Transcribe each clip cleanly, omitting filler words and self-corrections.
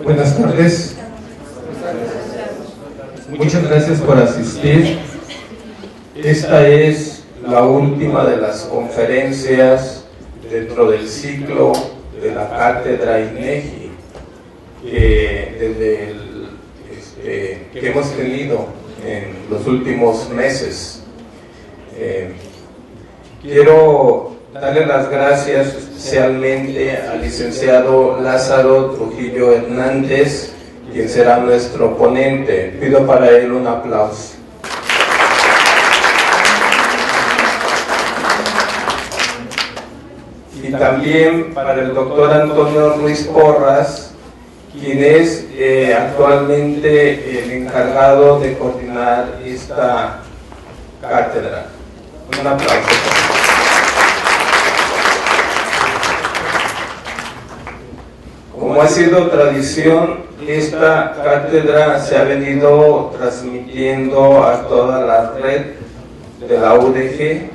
Buenas tardes. Muchas gracias por asistir. Esta es la última de las conferencias dentro del ciclo de la cátedra INEGI que hemos tenido en los últimos meses. Quiero darle las gracias especialmente al licenciado Lázaro Trujillo Hernández, quien será nuestro ponente. Pido para él un aplauso. Y también para el doctor Antonio Ruiz Porras, quien es actualmente el encargado de coordinar esta cátedra. Un aplauso. Como ha sido tradición, esta cátedra se ha venido transmitiendo a toda la red de la UDG,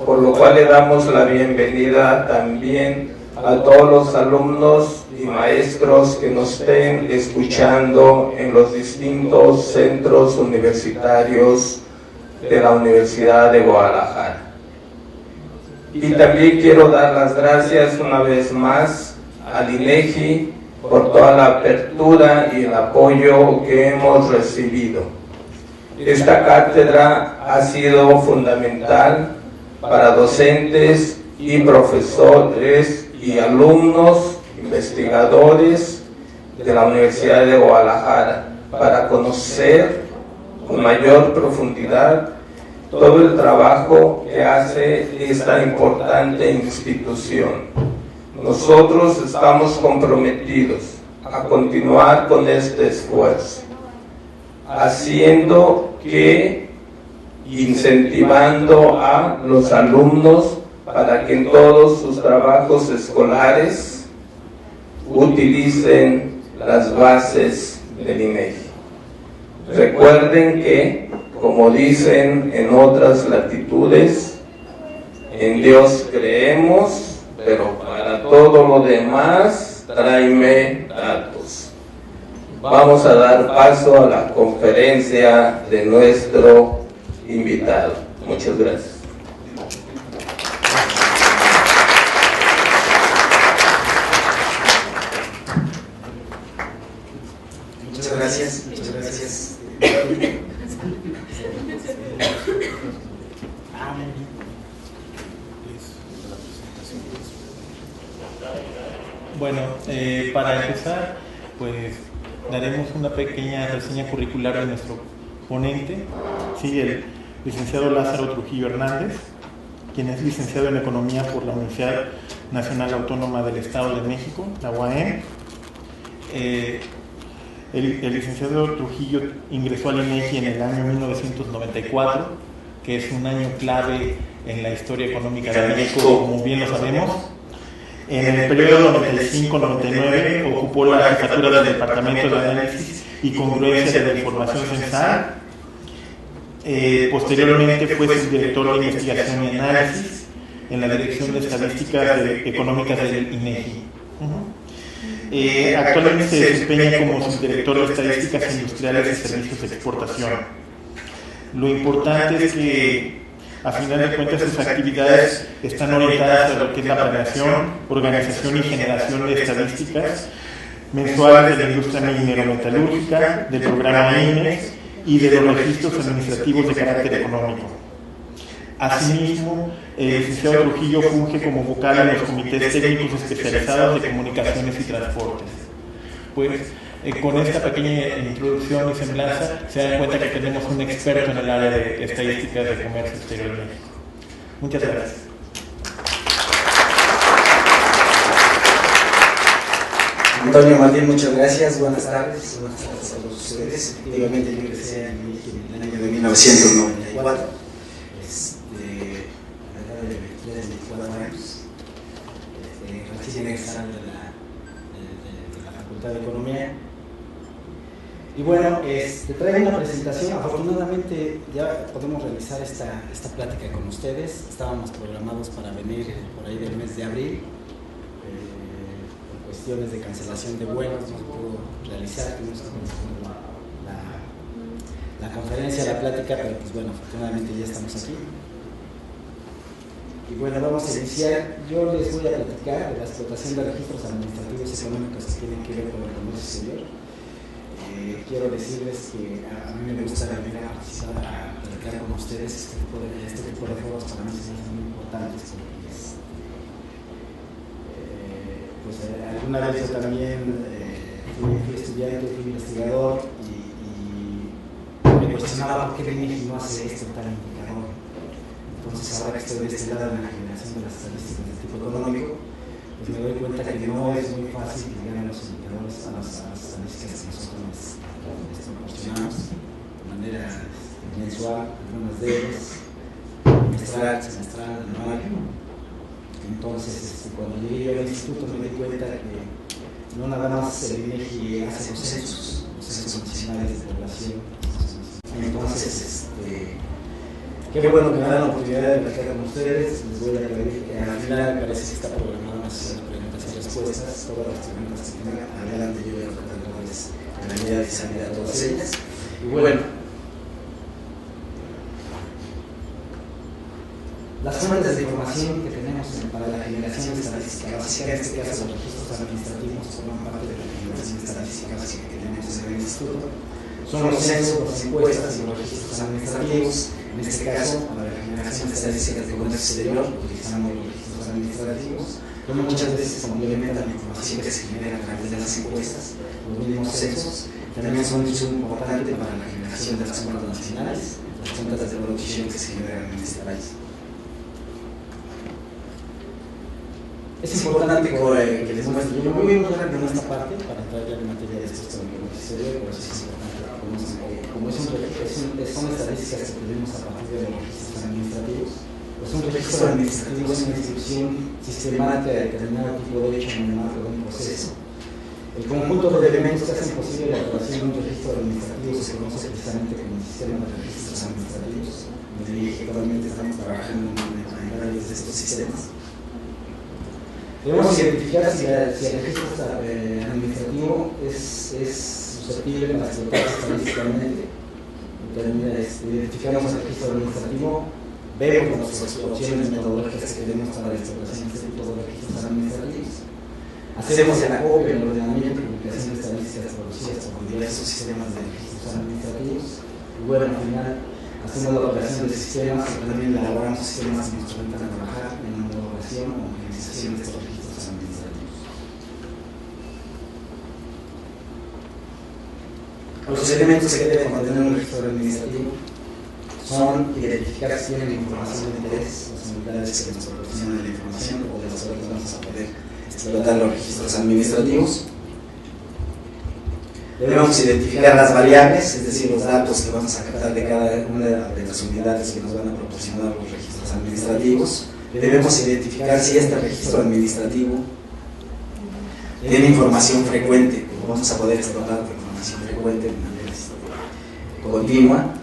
por lo cual le damos la bienvenida también a todos los alumnos y maestros que nos estén escuchando en los distintos centros universitarios de la Universidad de Guadalajara. Y también quiero dar las gracias una vez más al INEGI por toda la apertura y el apoyo que hemos recibido. Esta cátedra ha sido fundamental para docentes y profesores y alumnos, investigadores de la Universidad de Guadalajara, para conocer con mayor profundidad todo el trabajo que hace esta importante institución. Nosotros estamos comprometidos a continuar con este esfuerzo, haciendo que, incentivando a los alumnos para que en todos sus trabajos escolares utilicen las bases del INEGI. Recuerden que, como dicen en otras latitudes, en Dios creemos, pero para todo lo demás, tráeme datos. Vamos a dar paso a la conferencia de nuestro invitado. Muchas gracias. Muchas gracias, muchas gracias. Bueno, para empezar, pues daremos una pequeña reseña curricular de nuestro ponente, sí, el licenciado Lázaro Trujillo Hernández, quien es licenciado en Economía por la Universidad Nacional Autónoma del Estado de México, la UAM. El licenciado Trujillo ingresó al INEGI en el año 1994, que es un año clave en la historia económica de México, como bien lo sabemos. En el periodo 95-99 ocupó la jefatura del Departamento de Análisis y Congruencia de la Información Censal. Posteriormente fue subdirector de Investigación y Análisis en la Dirección de Estadísticas Económicas del INEGI. Actualmente se desempeña como subdirector de Estadísticas Industriales y Servicios de Exportación. Lo importante es que, a final de cuentas, sus actividades están orientadas a lo que es la planeación, organización y generación de estadísticas mensuales de la industria minero-metalúrgica, del programa INEX y de los registros administrativos de carácter económico. Asimismo, el licenciado Trujillo funge como vocal en los comités técnicos especializados de comunicaciones y transportes. Pues, con esta pequeña introducción y semblanza, se dan cuenta que tenemos un experto en el área de estadísticas de comercio exterior de México. Muchas gracias. Antonio Martín, muchas gracias. Buenas tardes a todos ustedes. Efectivamente, yo ingresé en el año de 1994. A la edad de 24 años. Recién egresado de la Facultad de Economía. Y bueno, traigo una presentación. Afortunadamente ya podemos realizar esta plática con ustedes. Estábamos programados para venir por ahí del mes de abril. Por cuestiones de cancelación de vuelos no se pudo realizar, tuvimos que posponer la conferencia, la plática, pero pues bueno, afortunadamente ya estamos aquí. Y bueno, vamos a iniciar. Yo les voy a platicar de la explotación de registros administrativos y económicos que tienen que ver con el comercio exterior. Quiero decirles que a mí me gusta venir a participar, a platicar con ustedes. Este tipo de foros para mí son muy importantes porque pues alguna vez yo también fui estudiante, fui investigador y me cuestionaba por qué el INEGI no hace esto tal indicador. Entonces ahora que estoy de este lado en la generación de las estadísticas de tipo económico, pues me doy cuenta que no es muy fácil llegar a los indicadores, a las estadísticas que nosotros les proporcionamos de manera mensual, algunas de ellas, trimestral, semestral, anual. Entonces, cuando llegué yo al instituto me di cuenta que no nada más el INEGI hace los censos nacionales de población. Entonces, qué bueno que me dan la oportunidad de platicar con ustedes. Les voy a pedir que al final me parece que está programada una sesión de preguntas y respuestas. Todas las preguntas que tengan adelante yo voy a tratar de darles la medida de salir a todas ellas. Y bueno, las fuentes de información que tenemos para la generación de estadística básica, en este caso los registros administrativos, forman parte de la generación de estadística básica que tenemos en el instituto. Son los censos, las encuestas y los registros administrativos. En este caso, para la generación de estadísticas de comercio exterior, utilizamos los registros administrativos, que muchas veces complementan la información que se genera a través de las encuestas. Los mismos censos también son un insumo importante para la generación de las cuentas nacionales, las cuentas de producción que se generan en este país. Es importante que les muestre, yo me voy a mostrar en esta parte para entrar ya en materia de estos temas exterior, pero sí es importante que conozcan que como son estadísticas que tenemos a partir de los registros administrativos, pues un registro administrativo es una inscripción sistemática de determinado tipo de hecho en el marco de un proceso. El conjunto de elementos que hacen posible la creación de un registro administrativo se conoce precisamente como el sistema de registros administrativos, donde actualmente estamos trabajando en varios de estos sistemas. Debemos identificar si el registro administrativo es susceptible para explotarse estadísticamente. Identificamos el registro administrativo, vemos las opciones metodológicas que tenemos para la explotación de este tipo de registros administrativos. Hacemos el acopio, el ordenamiento y publicación de estadísticas producidas por diversos sistemas de registros administrativos. Y bueno, al final hacemos la operación de sistemas y también elaboramos sistemas que nos permitan trabajar en la homologación o homogenización de estos registros administrativos. Los elementos que debe contener un registro administrativo son identificar si tienen información de interés, las unidades que nos proporcionan la información o de las cuales vamos a poder explotar los registros administrativos. Debemos identificar las variables, es decir, los datos que vamos a captar de cada una de las unidades que nos van a proporcionar los registros administrativos. Debemos identificar si este registro administrativo tiene información frecuente, vamos a poder explotar información frecuente de manera continua.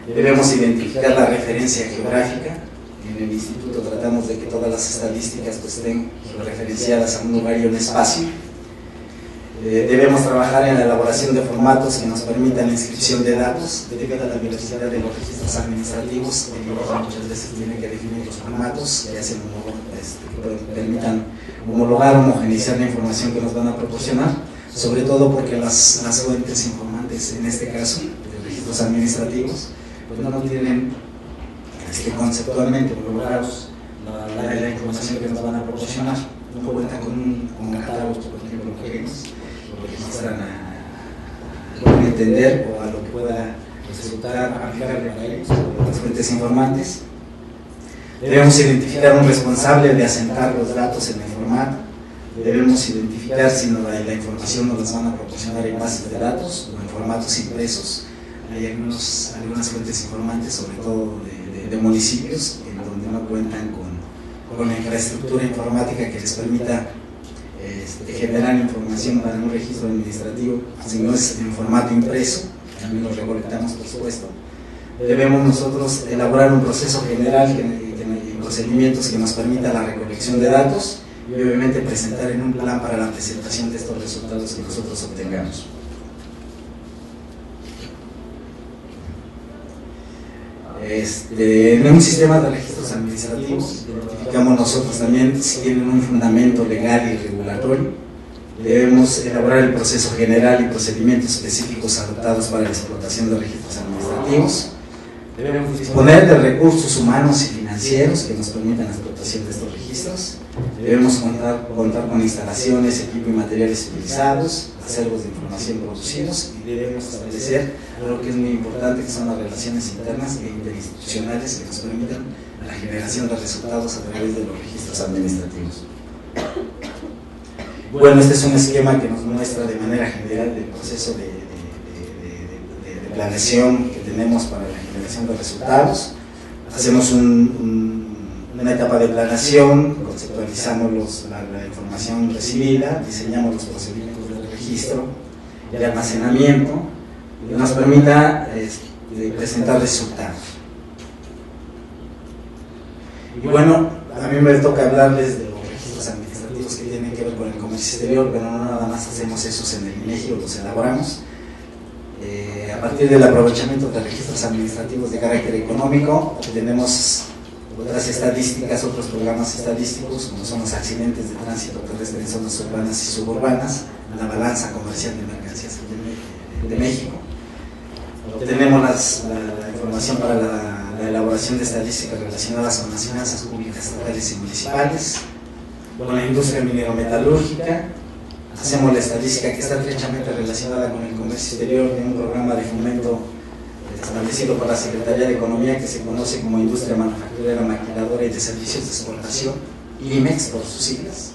Debemos identificar la referencia geográfica. En el instituto tratamos de que todas las estadísticas estén referenciadas a un lugar y un espacio. Debemos trabajar en la elaboración de formatos que nos permitan la inscripción de datos. Debido a la diversidad de los registros administrativos, muchas veces tienen que definir los formatos que permitan homologar, homogeneizar la información que nos van a proporcionar, sobre todo porque las fuentes informantes, en este caso, de registros administrativos, pues no tienen conceptualmente homologados la información que nos van a proporcionar, no cuentan con catálogos, por ejemplo, homogéneos, lo que registran a entender o a lo que pueda resultar aplicable para ellos, las fuentes informantes. Debemos identificar un responsable de asentar los datos en el formato. Debemos identificar si la información nos las van a proporcionar en bases de datos o en formatos impresos. Hay algunas fuentes informantes, sobre todo de municipios, en donde no cuentan con la infraestructura informática que les permita generar información para un registro administrativo, si no es en formato impreso, también lo recolectamos, por supuesto. Debemos nosotros elaborar un proceso general y procedimientos que nos permita la recolección de datos y obviamente presentar en un plan para la presentación de estos resultados que nosotros obtengamos. En un sistema de registros administrativos, identificamos nosotros también si tienen un fundamento legal y regulatorio. Debemos elaborar el proceso general y procedimientos específicos adoptados para la explotación de registros administrativos. Debemos disponer de recursos humanos y financieros que nos permitan la explotación de estos registros. Debemos contar con instalaciones, equipo y materiales utilizados, acervos de información producidos, y debemos establecer algo que es muy importante, que son las relaciones internas e interinstitucionales que nos permitan la generación de resultados a través de los registros administrativos. Bueno, este es un esquema que nos muestra de manera general el proceso de planeación que tenemos para la generación de resultados. Hacemos una etapa de planeación, conceptualizamos la información recibida, diseñamos los procedimientos de registro y de almacenamiento que nos permita presentar resultados. Y bueno, a mí me toca hablarles de los registros administrativos que tienen que ver con el comercio exterior, pero no nada más hacemos esos en el INEGI o los elaboramos. A partir del aprovechamiento de registros administrativos de carácter económico, tenemos otras estadísticas, otros programas estadísticos, como son los accidentes de tránsito terrestre en zonas urbanas y suburbanas, la balanza comercial de mercancías de México. Tenemos la información para la elaboración de estadísticas relacionadas con las finanzas públicas estatales y municipales, con la industria minero-metalúrgica. Hacemos la estadística que está estrechamente relacionada con el comercio exterior de un programa de fomento establecido por la Secretaría de Economía que se conoce como Industria Manufacturera, Maquiladora y de Servicios de Exportación, IMEX por sus siglas.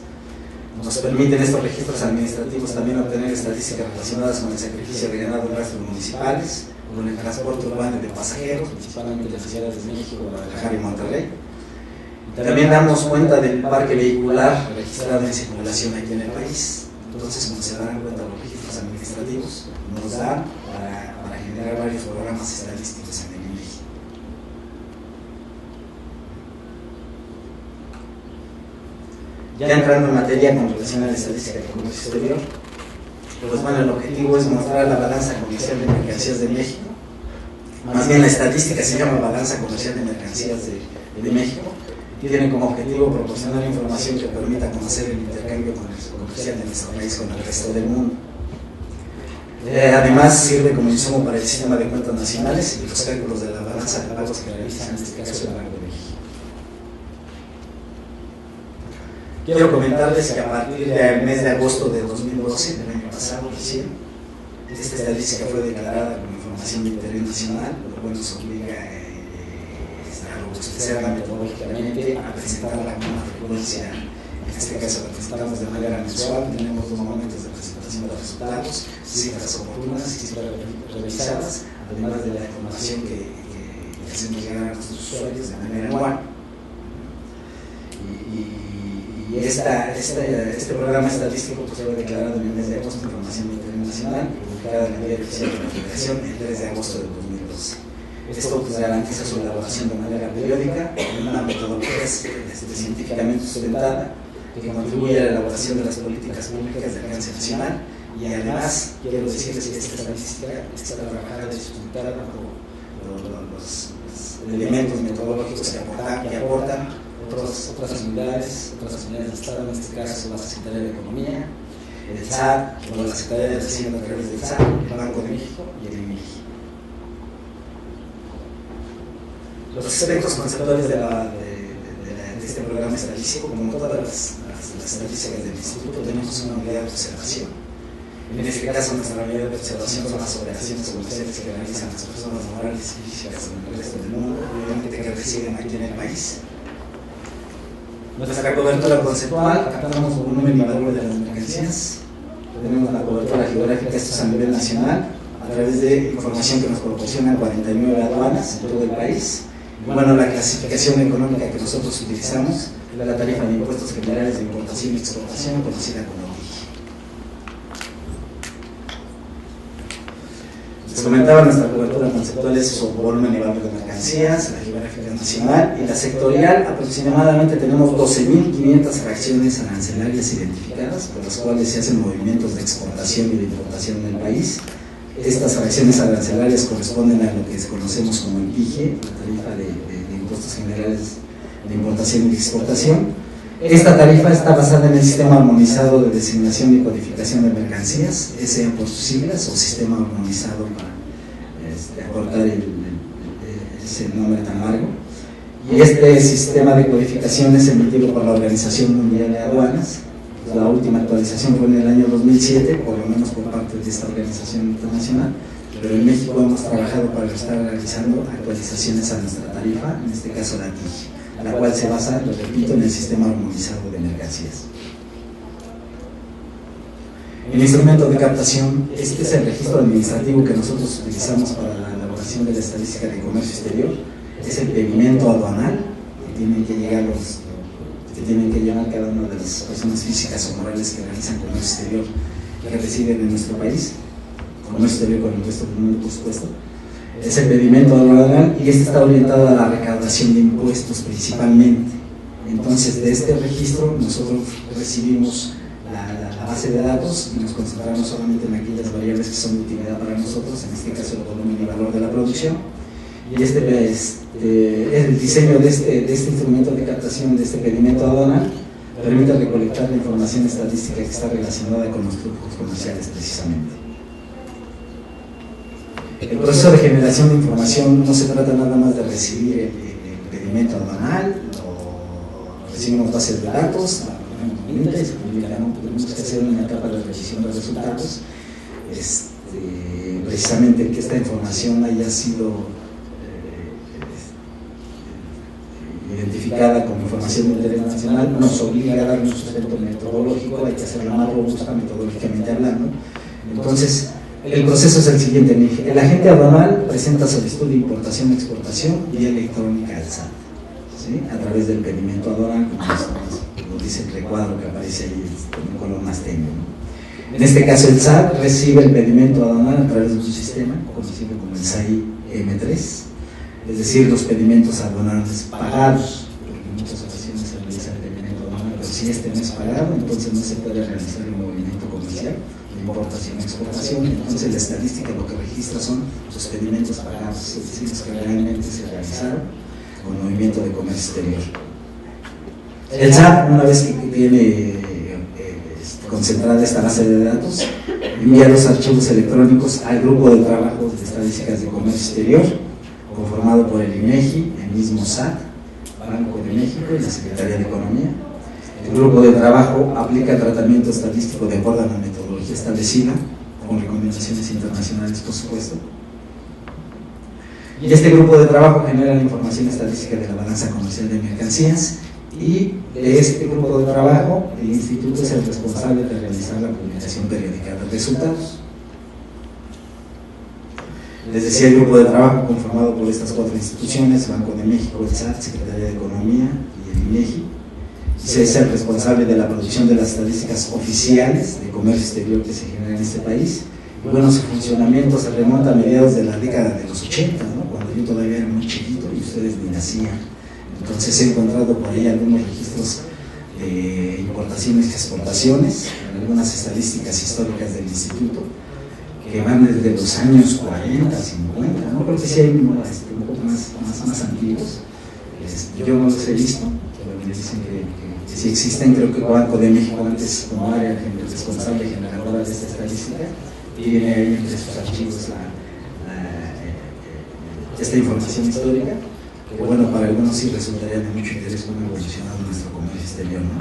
Nos permiten estos registros administrativos también obtener estadísticas relacionadas con el sacrificio de ganado en rastros municipales, con el transporte urbano de pasajeros, principalmente de las ciudades de México, Guadalajara y Monterrey. También damos cuenta del parque vehicular registrado en circulación aquí en el país. Entonces, como se darán cuenta, los registros administrativos nos dan para generar varios programas estadísticos en el INEGI. Ya entrando en materia con relación a la estadística del comercio exterior, pues bueno, el objetivo es mostrar la balanza comercial de mercancías de México. Más bien la estadística se llama balanza comercial de mercancías de México. Tiene como objetivo proporcionar información que permita conocer el intercambio comercial de nuestro país con el resto del mundo. Además, sirve como insumo para el sistema de cuentas nacionales y los cálculos de la balanza de pagos que realiza, en este caso, el Banco de México. Quiero comentarles que a partir del mes de agosto de 2012, del año pasado recién, esta estadística fue declarada como información de interés nacional, lo cual nos obliga a robustecerla metodológicamente, a presentarla con una frecuencia. En este caso la presentamos de manera mensual, tenemos 2 momentos de presentación de resultados, cifras oportunas, cifras revisadas, además de la información que hacemos llegar a nuestros usuarios de manera anual. Y este programa estadístico pues, fue declarado en el mes de agosto información de interés nacional, publicada en el Diario Oficial de la Federación el 3 de agosto de 2012. Esto pues, garantiza su elaboración de manera periódica, en una metodología científicamente sustentada, que contribuye a la elaboración de las políticas públicas de alcance nacional. Y además, quiero decirles que esta estadística está trabajada y sustentada bajo los elementos metodológicos que aportan otras unidades de Estado, en este caso la Secretaría de Economía, el SAT, o la Secretaría de Hacienda a través del SAT, el Banco de México y el INEGI. Los aspectos conceptuales de este programa estadístico, como todas las estadísticas del Instituto, tenemos una unidad de observación. En este caso, nuestra unidad de observación son las operaciones comerciales que realizan las personas morales y físicas en el resto del mundo, obviamente que residen aquí en el país. Nuestra cobertura conceptual, captamos volumen y valor de las mercancías. Tenemos la cobertura geográfica, esto es a nivel nacional, a través de información que nos proporcionan 49 aduanas en todo el país. Y bueno, la clasificación económica que nosotros utilizamos es la tarifa de impuestos generales de importación y exportación, conocida como OIG. comentaba, nuestra cobertura conceptual es su volumen y valor de mercancías, la geográfica nacional y la sectorial. Aproximadamente tenemos 12.500 fracciones arancelarias identificadas, por las cuales se hacen movimientos de exportación y de importación en el país. Estas fracciones arancelarias corresponden a lo que conocemos como el IGE, la tarifa de impuestos generales de importación y de exportación. Esta tarifa está basada en el Sistema Armonizado de Designación y Codificación de Mercancías, SEA por sus siglas, o Sistema Armonizado para acortar ese nombre tan largo. Y este sistema de codificación es emitido por la Organización Mundial de Aduanas. La última actualización fue en el año 2007, por lo menos por parte de esta organización internacional, pero en México hemos trabajado para estar realizando actualizaciones a nuestra tarifa, en este caso la TIG, la cual se basa, lo repito, en el Sistema Armonizado de Mercancías. El instrumento de captación, este es el registro administrativo que nosotros utilizamos para la elaboración de la estadística de comercio exterior. Es el pedimento aduanal que tienen que llevar cada una de las personas físicas o morales que realizan comercio exterior que residen en nuestro país, comercio exterior con el resto del mundo, por supuesto. Es el pedimento aduanal y este está orientado a la recaudación de impuestos principalmente. Entonces, de este registro nosotros recibimos la base de datos y nos concentramos solamente en aquellas variables que son de utilidad para nosotros, en este caso el volumen y valor de la producción. Y el diseño de este instrumento de captación, de este pedimento aduanal, permite recolectar la información estadística que está relacionada con los flujos comerciales precisamente. El proceso de generación de información no se trata nada más de recibir el pedimento aduanal, recibimos bases de datos, y se publican, tenemos que hacer una etapa de revisión de resultados, precisamente que esta información haya sido identificada como información de interés nacional, nos obliga a dar un sustento metodológico, hay que hacerla más robusta metodológicamente hablando. Entonces, el proceso es el siguiente: el agente aduanal presenta solicitud de importación y exportación vía electrónica al SAT, ¿sí? A través del pedimento aduanal, como dice el recuadro que aparece ahí con un color más tenue, ¿no? En este caso, el SAT recibe el pedimento aduanal a través de un sistema conocido como el SAI M3, es decir, los pedimentos aduanales pagados, porque en muchas ocasiones se realiza el pedimento aduanal, pero si este no es pagado, entonces no se puede realizar el movimiento comercial de importación y exportación. Entonces la estadística lo que registra son los pedimentos pagados, es decir, los que realmente se realizaron con movimiento de comercio exterior. El SAT, una vez que tiene concentrada esta base de datos, envía los archivos electrónicos al grupo de trabajo de estadísticas de comercio exterior, conformado por el INEGI, el mismo SAT, Banco de México y la Secretaría de Economía. El grupo de trabajo aplica el tratamiento estadístico de acuerdo a la metodología establecida, con recomendaciones internacionales, por supuesto. Y este grupo de trabajo genera la información estadística de la balanza comercial de mercancías, y de este grupo de trabajo el instituto es el responsable de realizar la publicación periódica de resultados. Les decía, el grupo de trabajo conformado por estas cuatro instituciones: Banco de México, el SAT, Secretaría de Economía y el INEGI, es el responsable de la producción de las estadísticas oficiales de comercio exterior que se genera en este país. Y bueno, su funcionamiento se remonta a mediados de la década de los 80, ¿no? Cuando yo todavía era muy chiquito y ustedes ni nacían. Entonces he encontrado por ahí algunos registros de importaciones y exportaciones, algunas estadísticas históricas del instituto, que van desde los años 40, 50, ¿no? Creo que sí hay un poco más antiguos. Yo no los he visto, pero me dicen que sí existen. Creo que Banco de México, antes como área responsable generadora de esta estadística, tiene ahí entre sus archivos esta información histórica, que bueno, para algunos sí resultaría de mucho interés cómo ha evolucionado nuestro comercio exterior, ¿no?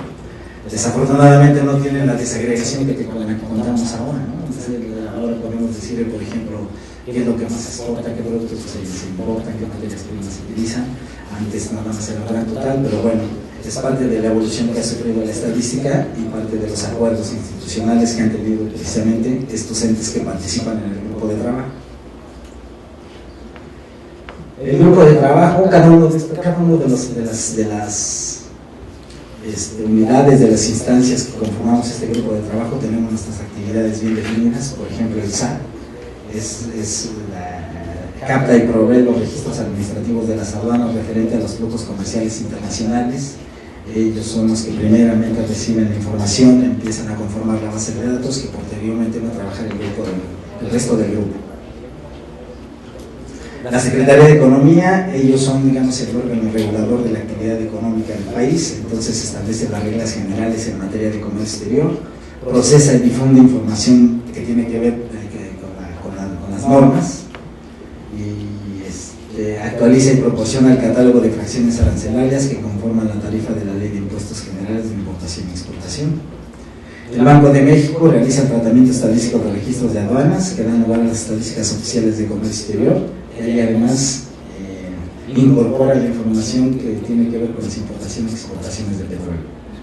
Desafortunadamente no tienen la desagregación con la que contamos ahora, ¿no? Entonces, ahora podemos decir, por ejemplo, qué es lo que más se exporta, qué productos se importan, qué materias primas se utilizan. Antes nada más era gran total, pero bueno, es parte de la evolución que ha sufrido la estadística y parte de los acuerdos institucionales que han tenido precisamente estos entes que participan en el grupo de trabajo. El grupo de trabajo, cada uno de las unidades, de las instancias que conformamos este grupo de trabajo, tenemos nuestras actividades bien definidas. Por ejemplo, el SAT capta y provee los registros administrativos de las aduanas referente a los flujos comerciales internacionales. Ellos son los que primeramente reciben la información, empiezan a conformar la base de datos que posteriormente va a trabajar el resto del grupo. La Secretaría de Economía, ellos son, digamos, el órgano regulador de la actividad económica del país, entonces establece las reglas generales en materia de comercio exterior, procesa y difunde información que tiene que ver con las normas, y actualiza y proporciona el catálogo de fracciones arancelarias que conforman la tarifa de la Ley de Impuestos Generales de Importación y Exportación. El Banco de México realiza el tratamiento estadístico de registros de aduanas que dan lugar a las estadísticas oficiales de comercio exterior, y además incorpora la información que tiene que ver con las importaciones y exportaciones de petróleo.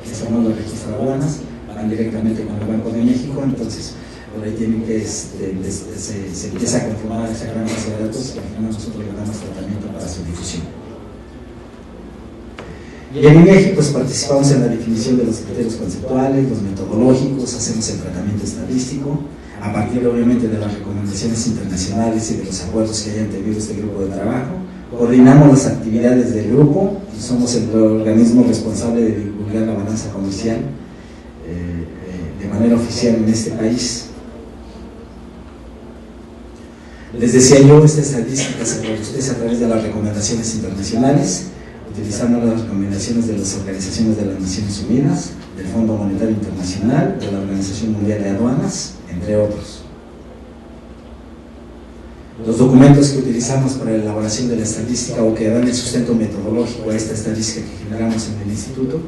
Eso no lo registra aduanas, van directamente con el Banco de México, entonces por ahí tienen que se empieza a conformar esa gran base de datos que al final nosotros le damos tratamiento para su difusión. Y en INEGI pues participamos en la definición de los criterios conceptuales, los metodológicos, hacemos el tratamiento estadístico, a partir obviamente de las recomendaciones internacionales y de los acuerdos que hayan tenido este grupo de trabajo. Coordinamos las actividades del grupo y somos el organismo responsable de divulgar la balanza comercial de manera oficial en este país. Les decía yo, esta estadística se produce a través de las recomendaciones internacionales. Utilizando las recomendaciones de las organizaciones de las Naciones Unidas, del Fondo Monetario Internacional, de la Organización Mundial de Aduanas, entre otros. Los documentos que utilizamos para la elaboración de la estadística o que dan el sustento metodológico a esta estadística que generamos en el instituto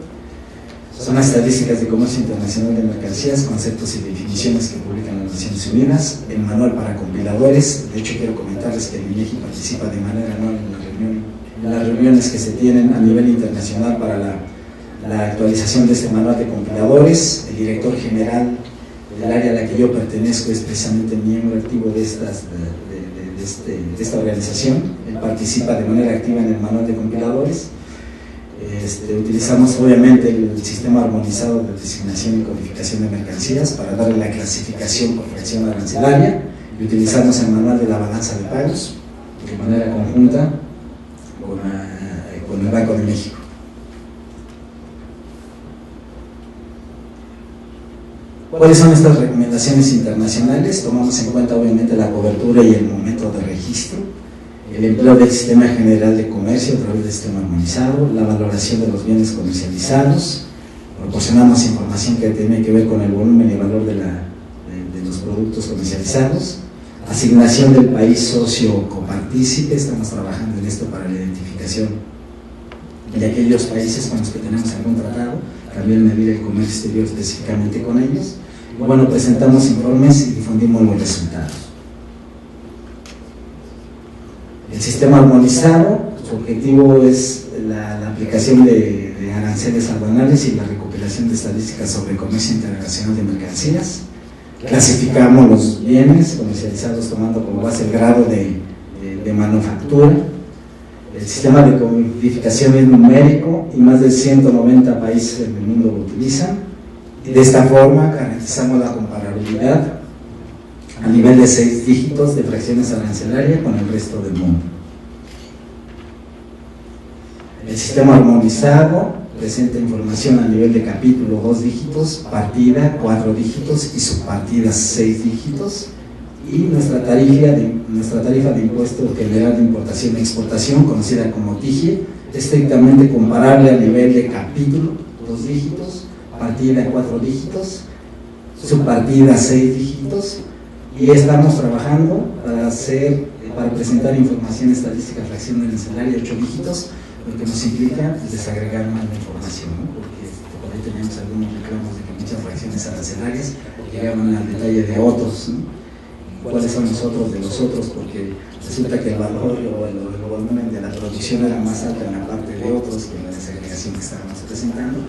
son las estadísticas de comercio internacional de mercancías, conceptos y definiciones que publican las Naciones Unidas, el manual para compiladores. De hecho, quiero comentarles que el INEGI participa de manera anual en las reuniones que se tienen a nivel internacional para la actualización de este manual de compiladores. El director general del área a la que yo pertenezco es precisamente miembro activo de esta organización. Él participa de manera activa en el manual de compiladores. Utilizamos obviamente el sistema armonizado de designación y codificación de mercancías para darle la clasificación por fracción arancelaria, y utilizamos el manual de la balanza de pagos de manera conjunta con el Banco de México. ¿Cuáles son estas recomendaciones internacionales? Tomamos en cuenta obviamente la cobertura y el momento de registro, el empleo del sistema general de comercio a través del sistema armonizado, la valoración de los bienes comercializados, proporcionamos información que tiene que ver con el volumen y valor de los productos comercializados, asignación del país socio copartícipe. Estamos trabajando en esto para la identificación de aquellos países con los que tenemos algún tratado, también medir el comercio exterior específicamente con ellos. Bueno, presentamos informes y difundimos los resultados. El sistema armonizado, su objetivo es la aplicación de aranceles aduanales y la recopilación de estadísticas sobre comercio internacional de mercancías. Clasificamos los bienes comercializados tomando como base el grado de manufactura. El sistema de codificación es numérico y más de 190 países en el mundo lo utilizan. Y de esta forma garantizamos la comparabilidad a nivel de 6 dígitos de fracciones arancelarias con el resto del mundo. El sistema armonizado presenta información a nivel de capítulo 2 dígitos, partida 4 dígitos y subpartidas 6 dígitos, y nuestra tarifa de impuesto general de importación y exportación, conocida como TIGIE, estrictamente comparable a nivel de capítulo 2 dígitos, partida 4 dígitos, subpartida 6 dígitos, y estamos trabajando para presentar información estadística fracción arancelaria 8 dígitos, lo que nos implica desagregar más la información, ¿no? Porque por ahí teníamos algunos reclamos de que muchas fracciones arancelarias llegaban al detalle de otros, ¿no? ¿Cuáles son los otros de los otros? Porque resulta que el valor o el volumen de la producción era más alto en la parte de otros que en la desagregación que estábamos presentando.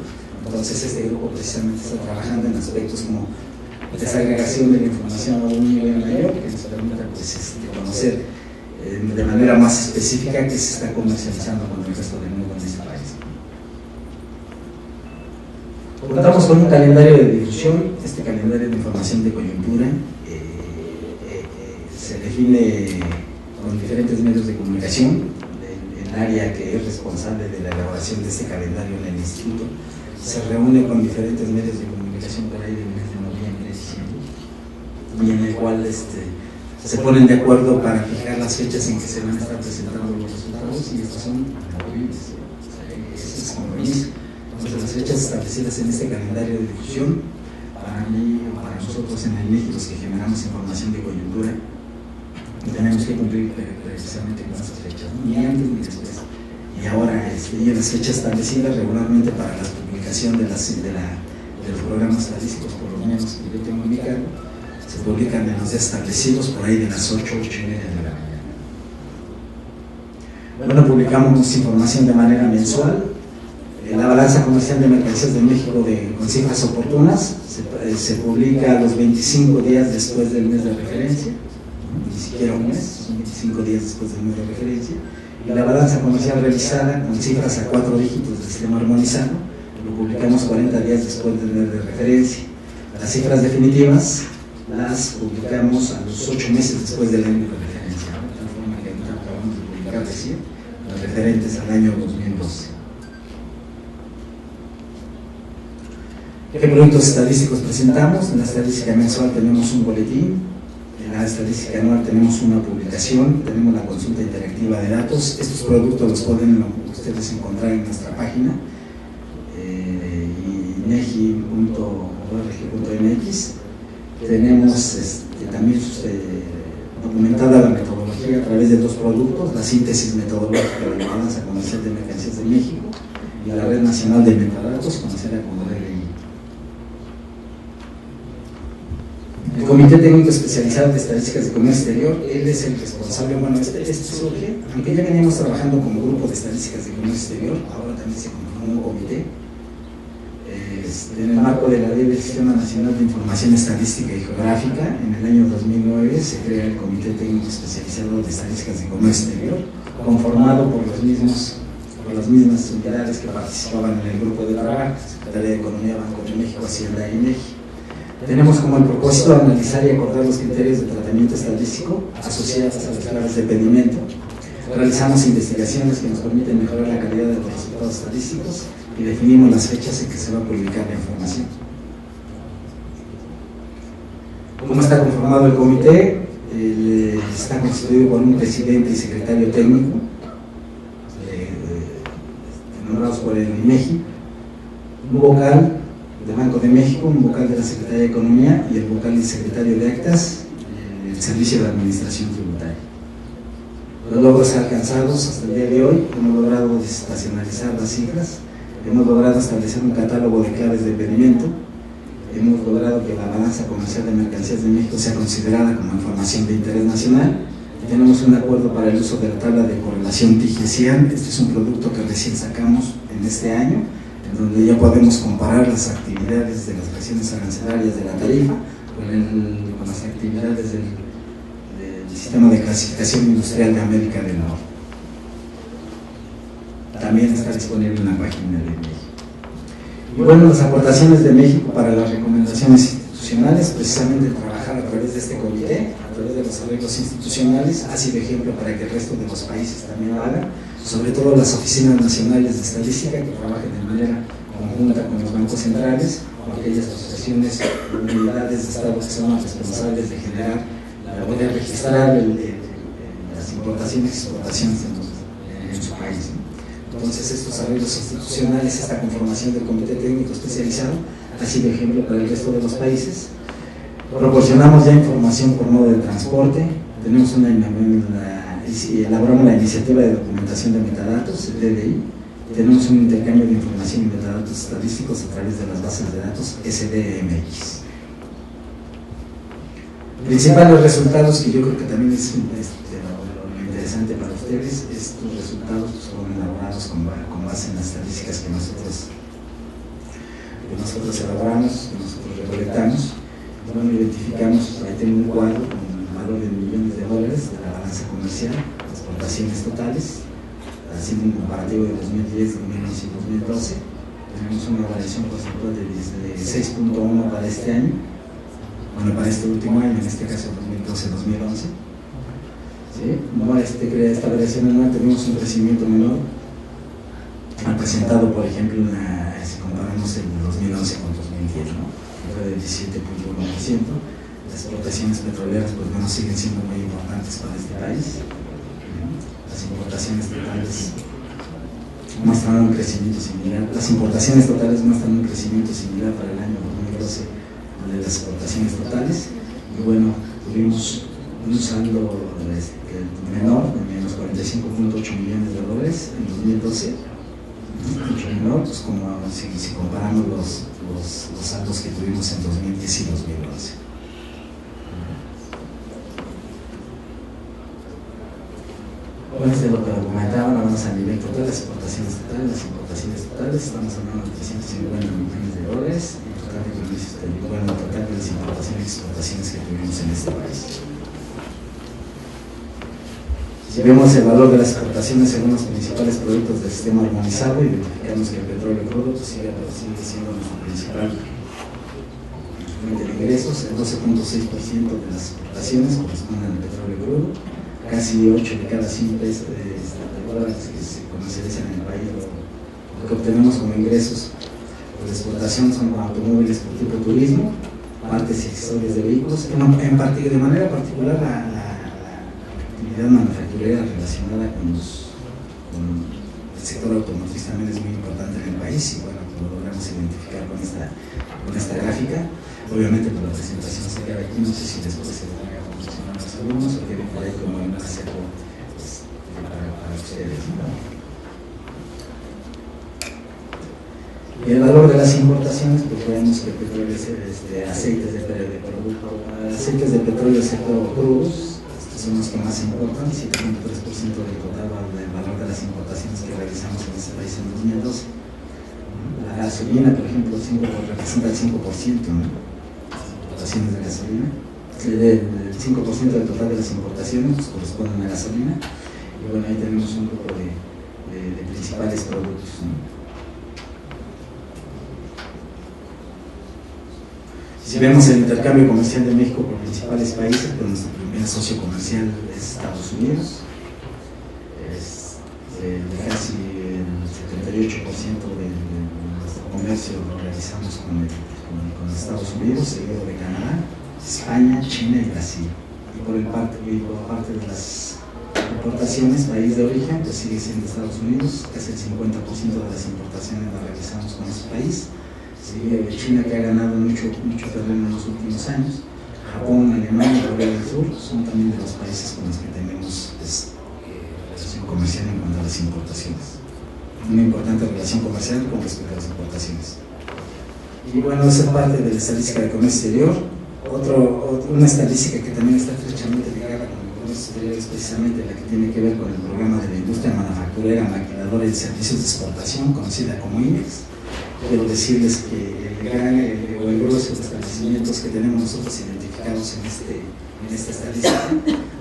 Entonces este grupo precisamente está trabajando en aspectos como desagregación de la información a un nivel mayor que nos permita conocer de manera más específica que se está comercializando con el resto del mundo en este país. Contamos con un calendario de difusión. Este calendario de información de coyuntura se define con diferentes medios de comunicación. El área que es responsable de la elaboración de este calendario en el instituto se reúne con diferentes medios de comunicación por ahí del mes de noviembre, diciembre, y en el cual se ponen de acuerdo para fijar las fechas en que se van a estar presentando los resultados, y estas son amovibles. Ese es compromiso. Entonces, las fechas establecidas en este calendario de difusión, para mí o para nosotros en el INEGI, los que generamos información de coyuntura, tenemos que cumplir precisamente con esas fechas, ¿no? Ni antes ni después. Y ahora, y en las fechas establecidas regularmente para la publicación de los programas estadísticos, por lo menos que yo tengo en mi cargo, se publican en los días establecidos por ahí de las 8, 8:30 de la mañana. Bueno, publicamos información de manera mensual. La balanza comercial de mercancías de México con cifras oportunas se publica los 25 días después del mes de referencia, ni siquiera un mes, son 25 días después del mes de referencia. Y la balanza comercial realizada con cifras a 4 dígitos del sistema armonizado lo publicamos 40 días después del mes de referencia. Las cifras definitivas las publicamos a los 8 meses después del año de referencia, de tal forma que acabamos de publicar recién las referentes al año 2012. ¿Qué productos estadísticos presentamos? En la estadística mensual tenemos un boletín, en la estadística anual tenemos una publicación, tenemos la consulta interactiva de datos. Estos productos los pueden ustedes encontrar en nuestra página, inegi.org.mx. Tenemos también documentada la metodología a través de 2 productos: la síntesis metodológica de la balanza comercial de mercancías de México y la Red Nacional de Metadatos, conocida como RNI. El Comité Técnico Especializado de Estadísticas de Comercio Exterior, él es el responsable. Bueno, este surge, aunque ya veníamos trabajando como grupo de estadísticas de comercio exterior, ahora también se conformó un comité. En el marco de la Ley del Sistema Nacional de Información Estadística y Geográfica, en el año 2009 se crea el Comité Técnico Especializado de Estadísticas de Comercio Exterior, conformado por las mismas entidades que participaban en el grupo de trabajo: Secretaría de Economía, Banco de México, Hacienda y INEGI. Tenemos como el propósito analizar y acordar los criterios de tratamiento estadístico asociados a las claves de pedimento. Realizamos investigaciones que nos permiten mejorar la calidad de los resultados estadísticos y definimos las fechas en que se va a publicar la información. ¿Cómo está conformado el comité? Está constituido por un presidente y secretario técnico, nombrados por el INEGI, un vocal del Banco de México, un vocal de la Secretaría de Economía y el vocal y secretario de Actas del Servicio de Administración Tributaria. Los logros alcanzados hasta el día de hoy: hemos logrado desestacionalizar las cifras, hemos logrado establecer un catálogo de claves de pedimento, hemos logrado que la balanza comercial de mercancías de México sea considerada como información de interés nacional, y tenemos un acuerdo para el uso de la tabla de correlación TIG-CIAN. Este es un producto que recién sacamos en este año, en donde ya podemos comparar las actividades de las presiones arancelarias de la tarifa con las actividades del Sistema de Clasificación Industrial de América del Norte. También está disponible en la página de México. Y bueno, las aportaciones de México para las recomendaciones institucionales: precisamente trabajar a través de este comité, a través de los arreglos institucionales, ha sido ejemplo para que el resto de los países también lo hagan, sobre todo las oficinas nacionales de estadística, que trabajen de manera conjunta con los bancos centrales, con aquellas asociaciones o unidades de Estado que son las responsables de generar, de registrar las importaciones y exportaciones en su país. Entonces, estos arreglos institucionales, esta conformación del Comité Técnico Especializado, ha sido ejemplo para el resto de los países. Proporcionamos ya información por modo de transporte, elaboramos la iniciativa de documentación de metadatos, el DDI, tenemos un intercambio de información y metadatos estadísticos a través de las bases de datos SDMX. Principales resultados, que yo creo que también es lo interesante para ustedes: estos resultados fueron elaborados con base en las estadísticas que nosotros elaboramos, que nosotros recolectamos. Bueno, identificamos, ahí tengo un cuadro con un valor de millones de dólares de la balanza comercial, las exportaciones totales, haciendo un comparativo de 2010, 2011 y 2012. Tenemos una variación porcentual de 6.1 para este año, bueno, para este último año, en este caso 2012-2011. ¿sí? No, esta variación anual tenemos un crecimiento menor, ha presentado, por ejemplo, si comparamos el 2011 con 2010, ¿no? Fue del 17.1%. Las exportaciones petroleras, pues bueno, siguen siendo muy importantes para este país. Las importaciones totales muestran un crecimiento similar. Las importaciones totales muestran un crecimiento similar para el año 2012 al de las exportaciones totales. Y bueno, tuvimos un saldo menor de menos 45.8 millones de dólares en 2012. Mucho menor, pues como si comparamos los saldos que tuvimos en 2010 y 2011. Bueno, es de lo que argumentaban, vamos a nivel total, las importaciones totales, estamos hablando de 350 millones de dólares, en total de beneficios, bueno, el total de las importaciones y exportaciones que tuvimos en este país. Si vemos el valor de las exportaciones según los principales productos del sistema armonizado, identificamos que el petróleo crudo pues, sigue siendo nuestro principal fuente de ingresos. El 12.6% de las exportaciones corresponden al petróleo crudo. Casi 8 de cada 100 pesos de dólares que se comercializan en el país, lo que obtenemos como ingresos por exportación son automóviles por tipo turismo, partes y accesorios de vehículos, de manera particular la actividad manufacturera relacionada con el sector automotriz también es muy importante en el país y bueno, lo logramos identificar con esta gráfica. Obviamente por la presentación se queda aquí, no sé si después se va a funcionar los alumnos o quede por ahí como un acervo pues, para ustedes, ¿no? Y el valor de las importaciones, pues vemos que petróleo, aceites de petróleo excepto crudos, son los que más importan, 7.3% del total del valor de las importaciones que realizamos en este país en 2012. La gasolina, por ejemplo, representa el 5%, ¿no? Importaciones de gasolina. El 5% del total de las importaciones pues, corresponden a gasolina. Y bueno, ahí tenemos un grupo de principales productos, ¿no? Si vemos el intercambio comercial de México por principales países, pues nuestro primer socio comercial es Estados Unidos. De casi el 78% de nuestro comercio lo realizamos con Estados Unidos, seguido de Canadá, España, China y Brasil. Y por parte de las importaciones, país de origen, pues sigue siendo Estados Unidos, casi el 50% de las importaciones las realizamos con ese país. Seguido de China, que ha ganado mucho terreno en los últimos años. Japón, Alemania y Corea del Sur son también de los países con los que tenemos relación comercial en cuanto a las importaciones. Una importante relación comercial con respecto a las importaciones. Y bueno, esa es parte de la estadística de comercio exterior. Una estadística que también está estrechamente ligada con el comercio exterior es precisamente la que tiene que ver con el programa de la industria manufacturera, maquiladora y de servicios de exportación, conocida como IMEX. Quiero decirles que el grueso de establecimientos que tenemos nosotros identificados en esta estadística,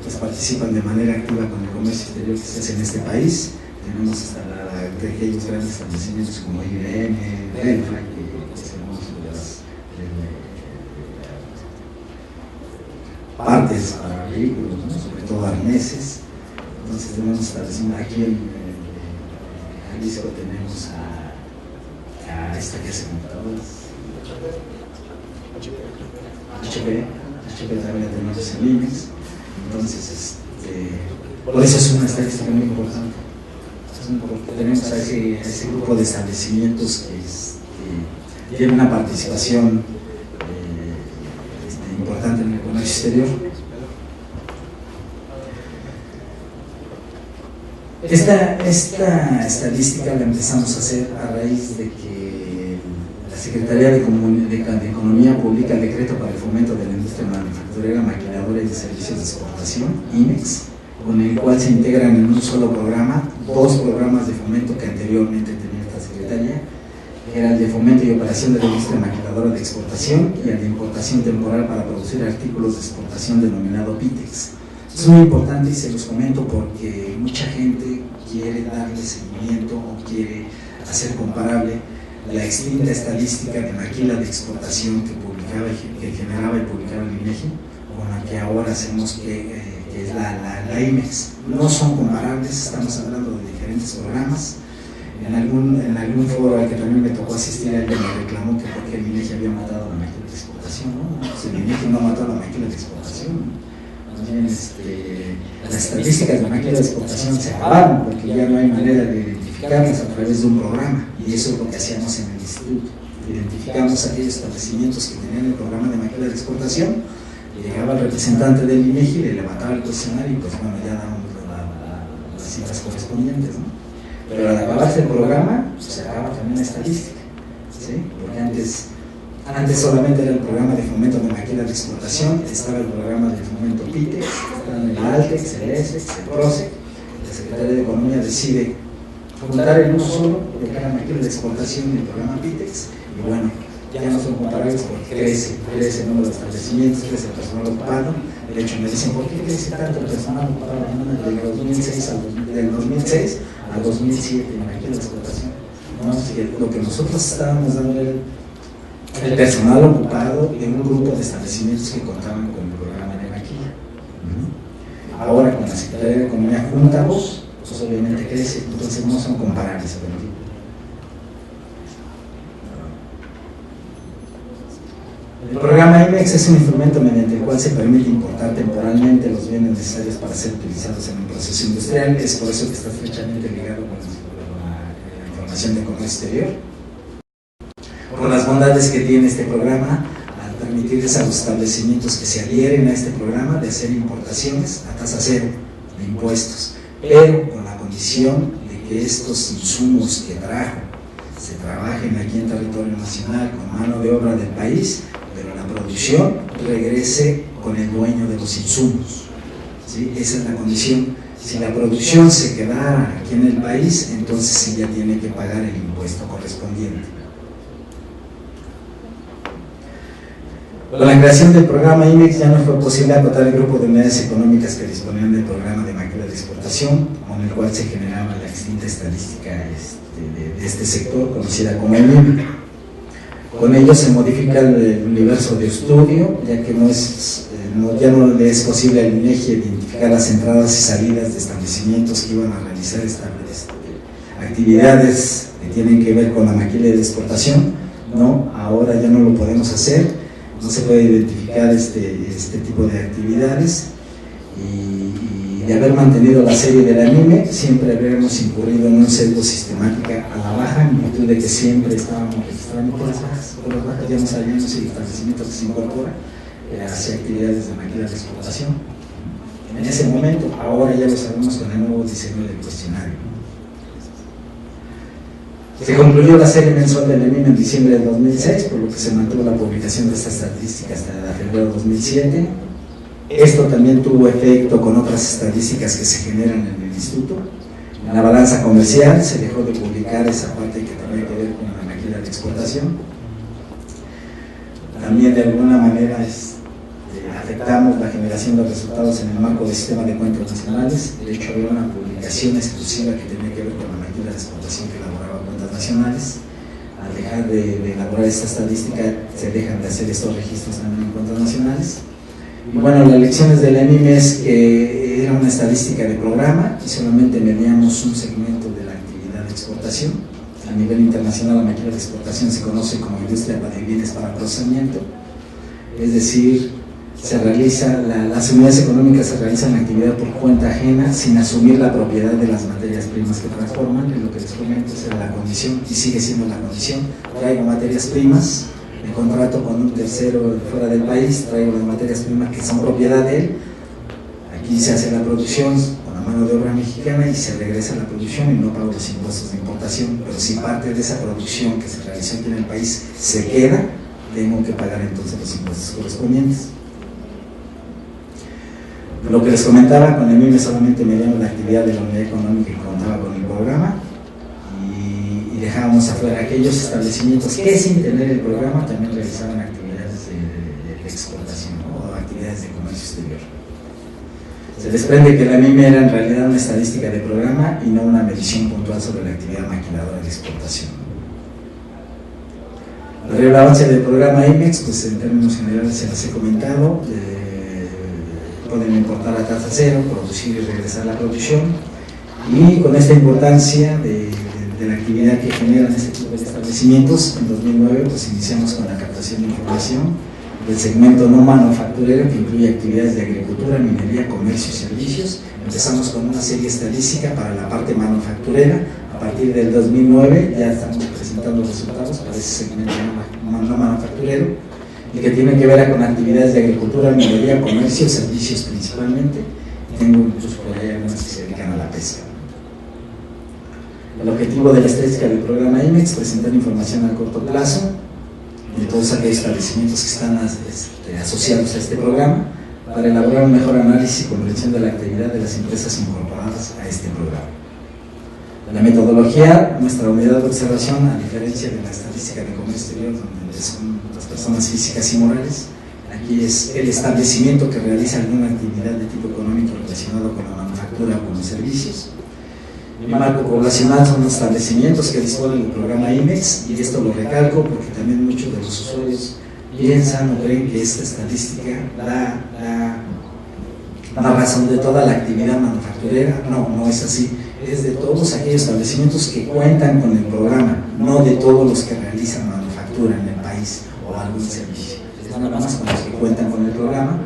pues participan de manera activa con el comercio exterior que se hace en este país. Tenemos hasta aquellos grandes establecimientos como IBM, Delphi, que tenemos partes para vehículos, ¿no? Sobre todo arneses. Entonces tenemos establecimientos aquí en Jalisco, tenemos a esta que hace computadoras, HP también la tenemos en IMEX. Entonces, por eso es una estadística muy importante. Tenemos a ese grupo de establecimientos que tienen una participación importante en el comercio exterior. Esta estadística la empezamos a hacer a raíz de que la Secretaría de Economía publica el decreto para el fomento de la industria manufacturera, maquiladora y de servicios de exportación, IMEX, con el cual se integran en un solo programa dos programas de fomento que anteriormente tenía esta Secretaría, que era el de fomento y operación de la industria maquiladora de exportación y el de importación temporal para producir artículos de exportación denominado PITEX. Es muy importante y se los comento porque mucha gente quiere darle seguimiento o quiere hacer comparable la extinta estadística de maquila de exportación que generaba y publicaba el INEGI con la que ahora hacemos que que es la IMEX. No son comparables, estamos hablando de diferentes programas. En algún foro al que también me tocó asistir, alguien me reclamó que porque el INEGI había matado la maquila de exportación. No, pues el INEGI no mató la maquila de exportación. También las estadísticas de maquila de exportación se acabaron porque ya no hay manera de identificarlas a través de un programa, y eso es lo que hacíamos en el instituto. Identificamos aquellos establecimientos que tenían el programa de maquila de exportación, y llegaba el representante del INEGI, le levantaba el cuestionario y pues bueno, ya dábamos las cifras correspondientes, ¿no? Pero al acabarse el programa, pues se acaba también la estadística, ¿sí? Porque antes solamente era el programa de fomento de maquila de exportación, estaba el programa de fomento PITEX, estaba el ALTEX, el ESEX, el PROSEC. La Secretaría de Economía decide juntar en uno solo de cada maquila de exportación del programa PITEX, y bueno, ya no son comparables porque crece el número de establecimientos, crece el personal ocupado. De hecho, me dicen, ¿por qué crece tanto el personal ocupado del 2006 al 2007 en maquila de exportación? No, lo que nosotros estábamos dando era el personal ocupado en un grupo de establecimientos que contaban con el programa de maquila. Ahora, con la Secretaría de Economía juntamos, pues obviamente crece, entonces no son comparables. El programa IMEX es un instrumento mediante el cual se permite importar temporalmente los bienes necesarios para ser utilizados en un proceso industrial. Es por eso que está estrechamente ligado con la información de comercio exterior. Con las bondades que tiene este programa, al permitirles a los establecimientos que se adhieren a este programa de hacer importaciones a tasa cero de impuestos, pero con la condición de que estos insumos que trajo se trabajen aquí en territorio nacional con mano de obra del país, pero la producción regrese con el dueño de los insumos, ¿sí? Esa es la condición. Si la producción se queda aquí en el país, entonces sí ya tiene que pagar el impuesto correspondiente. Con la creación del programa IMEX ya no fue posible acotar el grupo de unidades económicas que disponían del programa de maquila de exportación, con el cual se generaba la extinta estadística de este sector, conocida como el IME. Con ello se modifica el universo de estudio, ya que ya no le es posible al INEGI identificar las entradas y salidas de establecimientos que iban a realizar actividades que tienen que ver con la maquila de exportación. No, ahora ya no lo podemos hacer. No se puede identificar este tipo de actividades, y de haber mantenido la serie del anime, siempre habríamos incurrido en un sesgo sistemático a la baja, en virtud de que siempre estábamos registrando por las bajas, ya no sabíamos si el establecimiento que se incorpora hacia actividades de maquila de exportación. En ese momento, ahora ya lo sabemos con el nuevo diseño del cuestionario. Se concluyó la serie mensual del EMIM en diciembre del 2006, por lo que se mantuvo la publicación de estas estadísticas hasta febrero de 2007. Esto también tuvo efecto con otras estadísticas que se generan en el instituto. En la balanza comercial se dejó de publicar esa parte que tenía que ver con la maquila de exportación. También de alguna manera afectamos la generación de resultados en el marco del sistema de cuentas nacionales. De hecho, había una publicación exclusiva que tenía que ver con la maquila de exportación que elaboraba cuentas nacionales. Al dejar de elaborar esta estadística, se dejan de hacer estos registros también en cuentas nacionales. Y bueno, las lecciones de la EMIM es que era una estadística de programa y solamente medíamos un segmento de la actividad de exportación. A nivel internacional, la maquila de exportación se conoce como industria de bienes para procesamiento, es decir, las unidades económicas se realizan la actividad por cuenta ajena sin asumir la propiedad de las materias primas que transforman. Y lo que les comento es la condición, y sigue siendo la condición: traigo materias primas, me contrato con un tercero fuera del país, traigo las materias primas que son propiedad de él, aquí se hace la producción con la mano de obra mexicana y se regresa a la producción y no pago los impuestos de importación. Pero si parte de esa producción que se realizó aquí en el país se queda, tengo que pagar entonces los impuestos correspondientes. Lo que les comentaba, con el MIME solamente medíamos la actividad de la unidad económica que contaba con el programa, y dejábamos afuera aquellos establecimientos que, sin tener el programa, también realizaban actividades de exportación o actividades de comercio exterior. Se desprende que la MIME era en realidad una estadística de programa y no una medición puntual sobre la actividad maquiladora de exportación. La relevancia del programa IMEX, pues en términos generales se las he comentado. pueden importar a tasa cero, producir y regresar la producción. Y con esta importancia de la actividad que generan este tipo de establecimientos, en 2009 pues iniciamos con la captación de información del segmento no manufacturero, que incluye actividades de agricultura, minería, comercio y servicios. Empezamos con una serie estadística para la parte manufacturera. A partir del 2009 ya estamos presentando resultados para ese segmento no manufacturero, y que tiene que ver con actividades de agricultura, minería, comercio y servicios principalmente. Tengo incluso por ahí algunas que se dedican a la pesca. El objetivo de la estadística del programa IMEX es presentar información a corto plazo de todos aquellos establecimientos que están asociados a este programa, para elaborar un mejor análisis y comprensión de la actividad de las empresas incorporadas a este programa. La metodología, nuestra unidad de observación, a diferencia de la estadística de comercio exterior, donde son las personas físicas y morales, aquí es el establecimiento que realiza alguna actividad de tipo económico relacionado con la manufactura o con los servicios. El marco poblacional son los establecimientos que disponen del programa IMEX, y esto lo recalco porque también muchos de los usuarios piensan o creen que esta estadística da razón de toda la actividad manufacturera. No es así. Es de todos aquellos establecimientos que cuentan con el programa, no de todos los que realizan manufactura en el país o algún servicio. Es nada más con los que cuentan con el programa,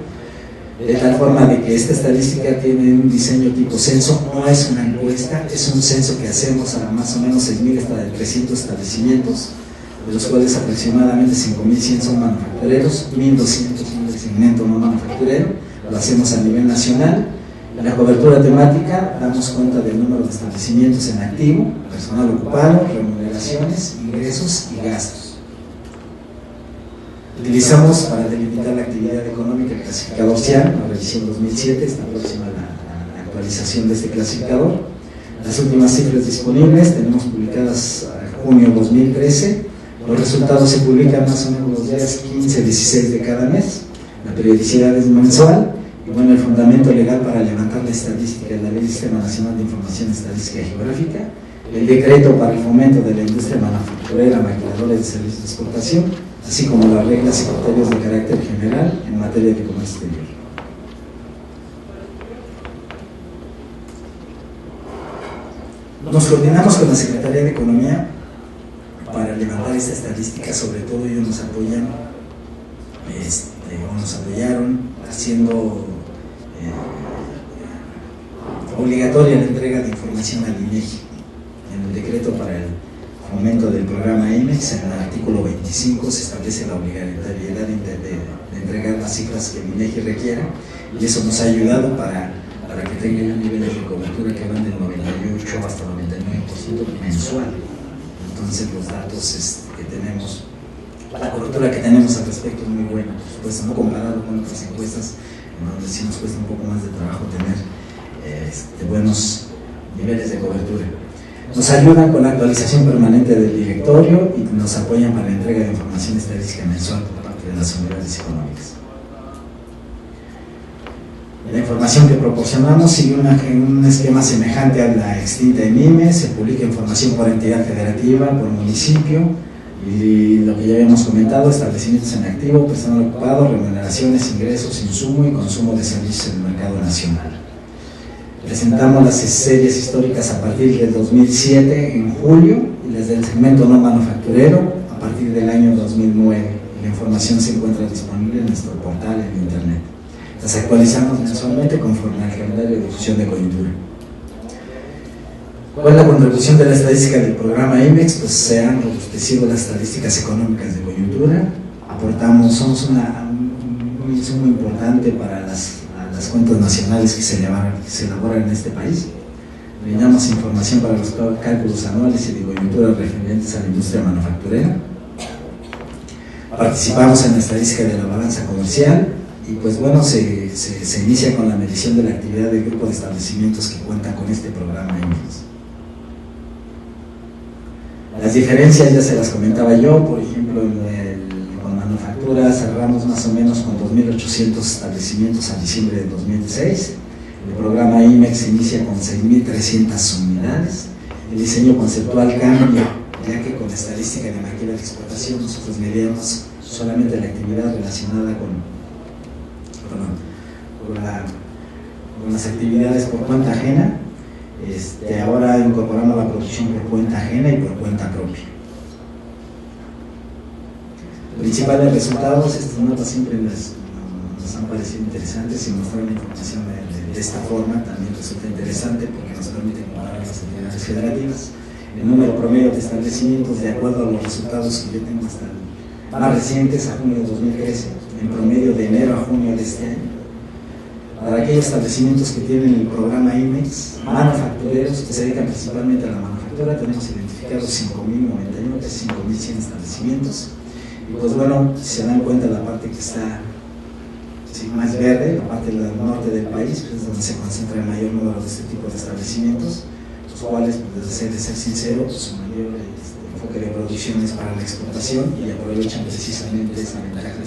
de tal forma de que esta estadística tiene un diseño tipo censo. No es una encuesta, es un censo que hacemos a más o menos 6.000 hasta de 300 establecimientos, de los cuales aproximadamente 5.100 son manufactureros, 1.200 son del segmento no manufacturero. Lo hacemos a nivel nacional. En la cobertura temática damos cuenta del número de establecimientos en activo, personal ocupado, remuneraciones, ingresos y gastos. Utilizamos para delimitar la actividad económica el clasificador CIAN, la revisión 2007, está próxima la actualización de este clasificador. Las últimas cifras disponibles tenemos publicadas en junio 2013. Los resultados se publican más o menos los días 15-16 de cada mes. La periodicidad es mensual. Y bueno, el fundamento legal para levantar la estadística es la Ley del Sistema Nacional de Información Estadística y Geográfica, el decreto para el fomento de la industria manufacturera, maquiladora y de servicios de exportación, así como las reglas y criterios de carácter general en materia de comercio exterior. Nos coordinamos con la Secretaría de Economía para levantar esta estadística. Sobre todo ellos nos apoyan, nos apoyaron haciendo obligatoria la entrega de información al INEGI. En el decreto para el fomento del programa IMEX, en el artículo 25, se establece la obligatoriedad de entregar las cifras que el INEGI requiera, y eso nos ha ayudado para que tengan niveles de cobertura que van del 98 hasta 99% mensual. Entonces los datos que tenemos, la cobertura que tenemos al respecto es muy buena, por supuesto, no comparado con otras encuestas, en donde sí nos cuesta un poco más de trabajo tener buenos niveles de cobertura. Nos ayudan con la actualización permanente del directorio y nos apoyan para la entrega de información estadística mensual por parte de las unidades económicas. La información que proporcionamos sigue un esquema semejante a la extinta en IME. Se publica información por entidad federativa, por municipio, y lo que ya habíamos comentado: establecimientos en activo, personal ocupado, remuneraciones, ingresos, insumo y consumo de servicios en el mercado nacional. Presentamos las series históricas a partir del 2007 en julio, y las del segmento no manufacturero a partir del año 2009. La información se encuentra disponible en nuestro portal en internet. Las actualizamos mensualmente conforme al calendario de difusión de coyuntura. ¿Cuál es la contribución de la estadística del programa IMEX? Pues se han robustecido las estadísticas económicas de coyuntura. Somos un insumo importante para las cuentas nacionales que se elaboran en este país. Brindamos información para los cálculos anuales y de coyuntura referentes a la industria manufacturera. Participamos en la estadística de la balanza comercial, y pues bueno, se inicia con la medición de la actividad del grupo de establecimientos que cuentan con este programa IMEX. Las diferencias ya se las comentaba yo. Por ejemplo, con manufactura cerramos más o menos con 2.800 establecimientos a diciembre de 2006. El programa IMEX inicia con 6.300 unidades. El diseño conceptual cambia, ya que con la estadística de maquila de exportación nosotros medíamos solamente la actividad relacionada con con las actividades por cuenta ajena. Ahora incorporamos la producción por cuenta ajena y por cuenta propia. Principales resultados, estas notas siempre nos han parecido interesantes y mostrar la información de esta forma también resulta interesante porque nos permite comparar las entidades federativas. El número promedio de establecimientos, de acuerdo a los resultados que yo tengo hasta más recientes, a junio de 2013, en promedio de enero a junio de este año, para aquellos establecimientos que tienen el programa IMEX, manufactureros que se dedican principalmente a la manufactura, tenemos identificados 5.091, casi 5.100 establecimientos. Y pues bueno, si se dan cuenta, la parte que está más verde, la parte del norte del país, pues es donde se concentra el mayor número de este tipo de establecimientos, los cuales, pues, de ser sincero, su mayor enfoque de producción es para la exportación y aprovechan precisamente esa ventaja de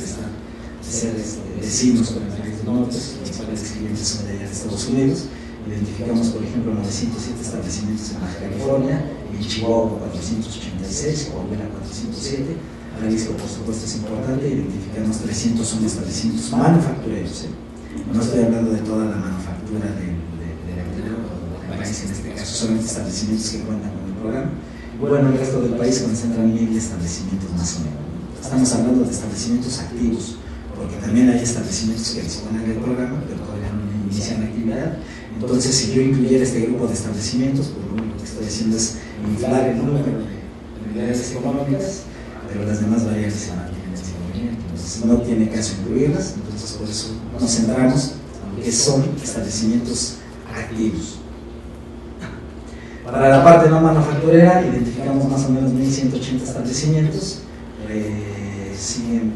ser vecinos con el país del norte. Los principales clientes son de allá de Estados Unidos. Identificamos, por ejemplo, 907 establecimientos en Baja California, en Chihuahua 486, Coahuila 407, Jalisco, por supuesto, es importante. Identificamos 301 establecimientos manufactureros. No estoy hablando de toda la manufactura del país, en este caso, solamente establecimientos que cuentan con el programa. Bueno, el resto del país concentran 1.000 establecimientos más o menos. Estamos hablando de establecimientos activos, porque también hay establecimientos que disponen del programa, pero todavía no inician la actividad. Entonces, si yo incluyera este grupo de establecimientos, pues lo único que estoy haciendo es inflar el número de unidades económicas, pero las demás variables se mantienen en ese movimiento. Entonces, no tiene caso incluirlas, entonces por eso nos centramos en que son establecimientos activos. Para la parte no manufacturera, identificamos más o menos 1.180 establecimientos. Siguen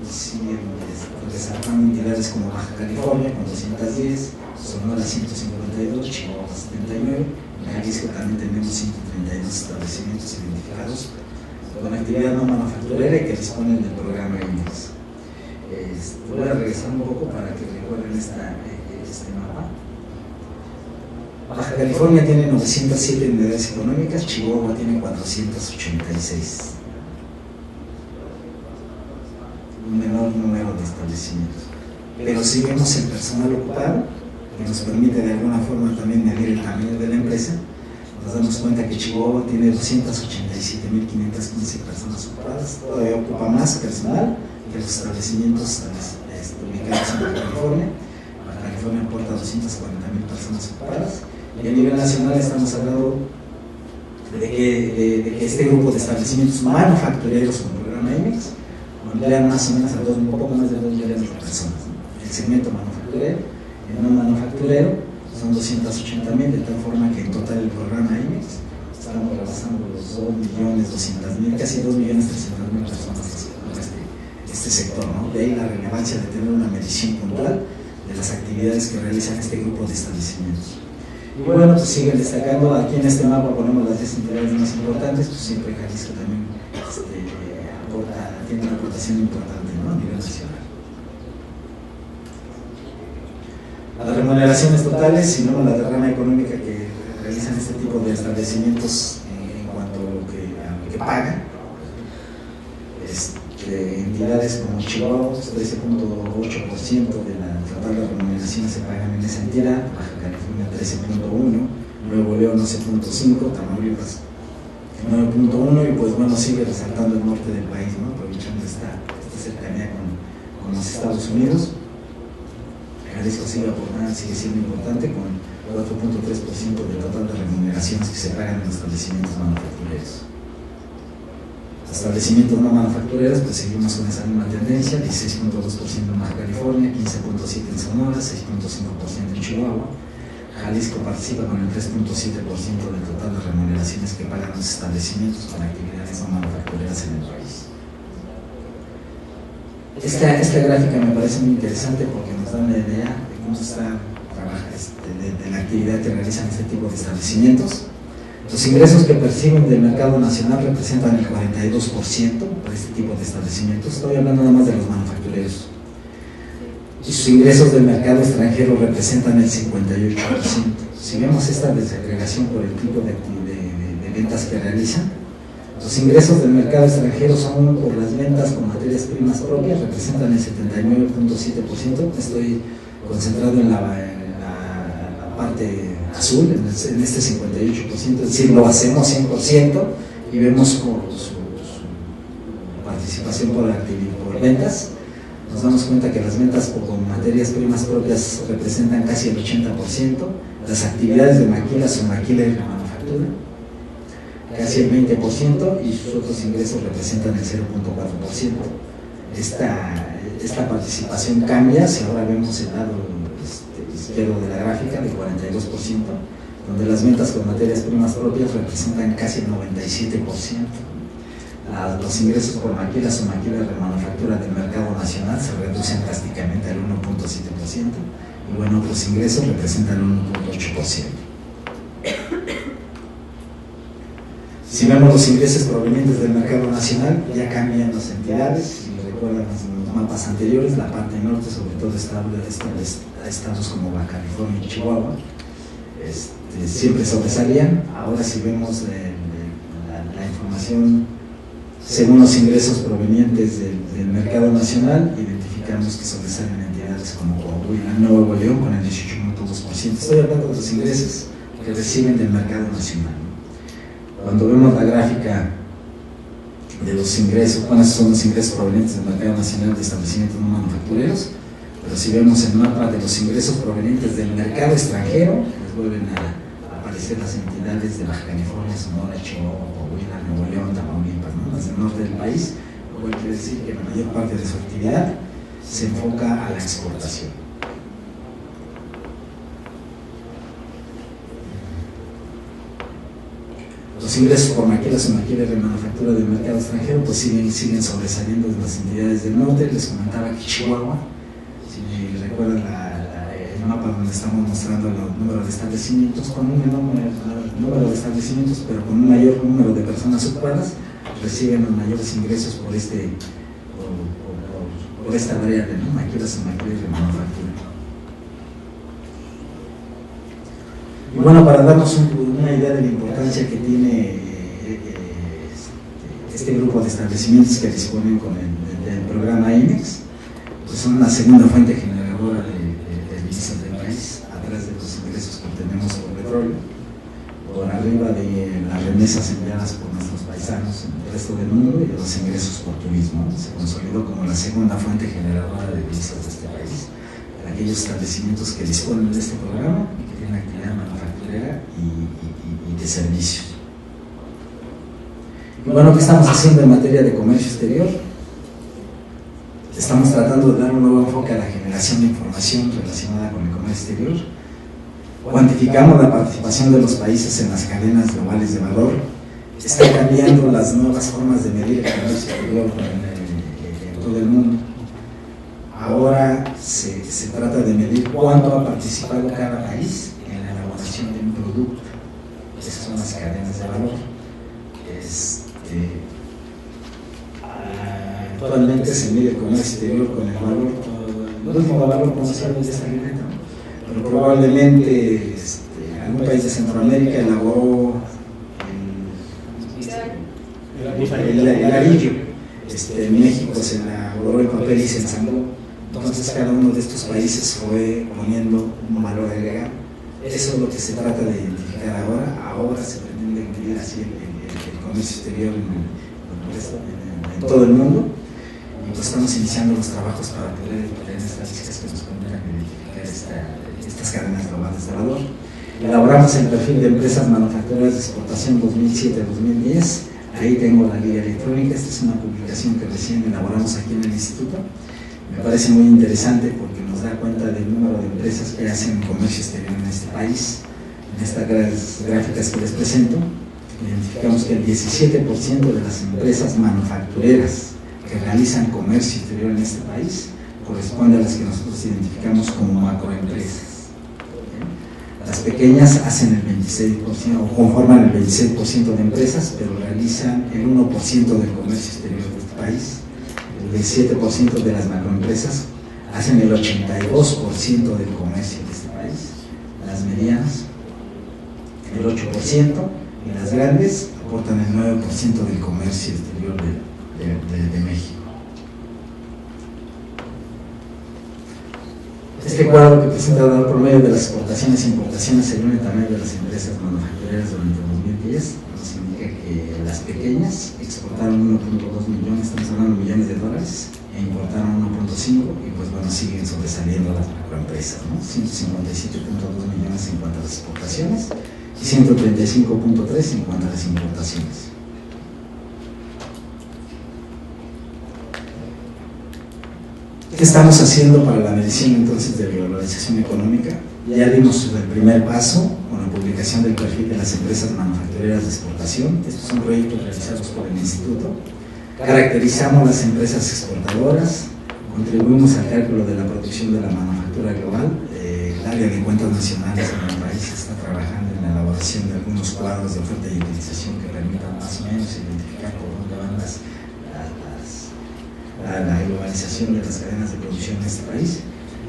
resaltando entidades como Baja California con 210, Sonora 152, Chihuahua 79, en Jalisco también tenemos 132 establecimientos identificados con actividad no manufacturera y que disponen del programa IMEX. Voy a regresar un poco para que recuerden este mapa. Baja California tiene 907 unidades económicas, Chihuahua tiene 486. Un menor número de establecimientos. Pero si vemos el personal ocupado, que nos permite de alguna forma también medir el tamaño de la empresa, nos damos cuenta que Chihuahua tiene 287.515 personas ocupadas, todavía ocupa más personal que los establecimientos ubicados en Baja California. Baja California aporta 240.000 personas ocupadas, y a nivel nacional estamos hablando de que este grupo de establecimientos manufactureros con el programa IMEX emplean más o menos a un poco más de 2 millones de personas, ¿no? El segmento manufacturero, el no manufacturero son 280.000, de tal forma que en total el programa IMEX estamos rebasando los 2.200.000, casi 2.300.000 personas en este sector, ¿no? De ahí la relevancia de tener una medición puntual de las actividades que realizan este grupo de establecimientos. Y bueno, pues siguen destacando, aquí en este mapa ponemos las 10 entidades más importantes, pues siempre Jalisco también tiene una aportación importante, ¿no? A nivel nacional. Las remuneraciones totales, si no la derrama económica que realizan este tipo de establecimientos en cuanto a lo que pagan, entidades como Chihuahua, 13.8% de la total de remuneraciones se pagan en esa entidad, Baja California 13.1%, Nuevo León 11.5%, Tamaulipas 9.1%, y pues bueno, sigue resaltando el norte del país, ¿no? Aprovechando esta cercanía con los Estados Unidos. Jalisco sigue siendo importante con 4.3% del total de remuneraciones que se pagan en los establecimientos manufactureros. Los establecimientos no manufactureros, pues seguimos con esa misma tendencia, 16.2% en Baja California, 15.7% en Sonora, 6.5% en Chihuahua. Jalisco participa con el 3.7% del total de remuneraciones que pagan los establecimientos con actividades no manufactureras en el país. Esta gráfica me parece muy interesante porque nos da una idea de cómo está de la actividad que realizan este tipo de establecimientos. Los ingresos que perciben del mercado nacional representan el 42% para este tipo de establecimientos. Estoy hablando nada más de los manufactureros. Y sus ingresos del mercado extranjero representan el 58%. Si vemos esta desagregación por el tipo de ventas que realizan, los ingresos del mercado extranjero son por las ventas con materias primas propias, representan el 79.7%. Estoy concentrado en la parte azul, en este 58%, es decir, lo hacemos 100% y vemos su participación por ventas. Nos damos cuenta que las ventas con materias primas propias representan casi el 80%, las actividades de maquila son maquila y manufactura, casi el 20%, y sus otros ingresos representan el 0.4%. Esta participación cambia si ahora vemos el lado izquierdo de la gráfica, del 42%, donde las ventas con materias primas propias representan casi el 97%. Los ingresos por maquilas o maquilas de manufactura del mercado nacional se reducen drásticamente al 1.7%, y bueno, otros ingresos representan el 1.8%. Si vemos los ingresos provenientes del mercado nacional, ya cambian las entidades. Si recuerdan los mapas anteriores, la parte norte sobre todo estados como Baja California y Chihuahua siempre sobresalían. Ahora si vemos la información según los ingresos provenientes del mercado nacional, identificamos que sobresalen entidades como Coahuila, Nuevo León con el 18.2%. Estoy hablando de los ingresos que reciben del mercado nacional. Cuando vemos la gráfica de los ingresos, ¿cuáles son los ingresos provenientes del mercado nacional de establecimientos no manufactureros? Pero si vemos el mapa de los ingresos provenientes del mercado extranjero, les vuelven a aparecer las entidades de Baja California, Sonora, Chihuahua, Coahuila, Nuevo León, Tamaulipas, ¿no? Las del norte del país, lo cual quiere decir que la mayor parte de su actividad se enfoca a la exportación. Los ingresos por maquilas o maquilas de manufactura del mercado extranjero pues siguen sobresaliendo de las entidades del norte. Les comentaba que Chihuahua, si recuerdan el mapa donde estamos mostrando el número de establecimientos, con un menor número de establecimientos pero con un mayor número de personas ocupadas, reciben los mayores ingresos por esta variable, ¿no? Maquilas o maquilas de manufactura. Y bueno, para darnos una idea de la importancia que tiene este grupo de establecimientos que disponen con el programa IMEX, pues son la segunda fuente generadora de divisas del país, atrás de los ingresos que obtenemos por petróleo, por arriba de las remesas enviadas por nuestros paisanos en el resto del mundo y de los ingresos por turismo. Se consolidó como la segunda fuente generadora de divisas de este país, para aquellos establecimientos que disponen de este programa y que tienen actividad manufacturera y de servicios. Y bueno, ¿qué estamos haciendo en materia de comercio exterior? Estamos tratando de dar un nuevo enfoque a la generación de información relacionada con el comercio exterior. Cuantificamos la participación de los países en las cadenas globales de valor. Están cambiando las nuevas formas de medir el comercio exterior en todo el mundo. Ahora se trata de medir cuánto ha participado cada país en la elaboración de un producto. Esas son las cadenas de valor. Actualmente se mide el comercio exterior con el valor, el último valor conocido de esta libreta, ¿no? Pero probablemente algún país de Centroamérica elaboró el arillo, México se elaboró el papel y se ensambló. Entonces cada uno de estos países fue poniendo un valor agregado. Eso es lo que se trata de identificar ahora. Ahora se pretende incluir así el comercio exterior en todo el mundo. Y pues estamos iniciando los trabajos para poder tener estadísticas que nos permitan identificar estas cadenas globales de valor. Elaboramos el perfil de empresas manufactureras de exportación 2007-2010. Ahí tengo la guía electrónica. Esta es una publicación que recién elaboramos aquí en el instituto. Me parece muy interesante porque nos da cuenta del número de empresas que hacen comercio exterior en este país. En estas gráficas que les presento, identificamos que el 17% de las empresas manufactureras que realizan comercio exterior en este país corresponde a las que nosotros identificamos como macroempresas. Las pequeñas hacen el 26% o conforman el 26% de empresas, pero realizan el 1% del comercio exterior de este país. El 7% de las macroempresas hacen el 82% del comercio de este país. Las medianas, el 8%, y las grandes aportan el 9% del comercio exterior de México. Este cuadro que presenta el promedio de las exportaciones e importaciones según el tamaño de las empresas manufactureras durante 2010 nos indica que las pequeñas exportaron 1.2 millones, estamos hablando de millones de dólares, e importaron 1.5 y pues bueno, siguen sobresaliendo las macroempresas, ¿no? 157.2 millones en cuanto a las exportaciones y 135.3 en cuanto a las importaciones. ¿Qué estamos haciendo para la medición entonces de globalización económica? Ya dimos el primer paso con la publicación del perfil de las empresas manufactureras de exportación. Estos son proyectos realizados por el Instituto. Caracterizamos las empresas exportadoras, contribuimos al cálculo de la producción de la manufactura global. El área de cuentas nacionales en el país está trabajando en la elaboración de algunos cuadros de oferta y utilización que permitan más o menos identificar por dónde van la globalización de las cadenas de producción en este país.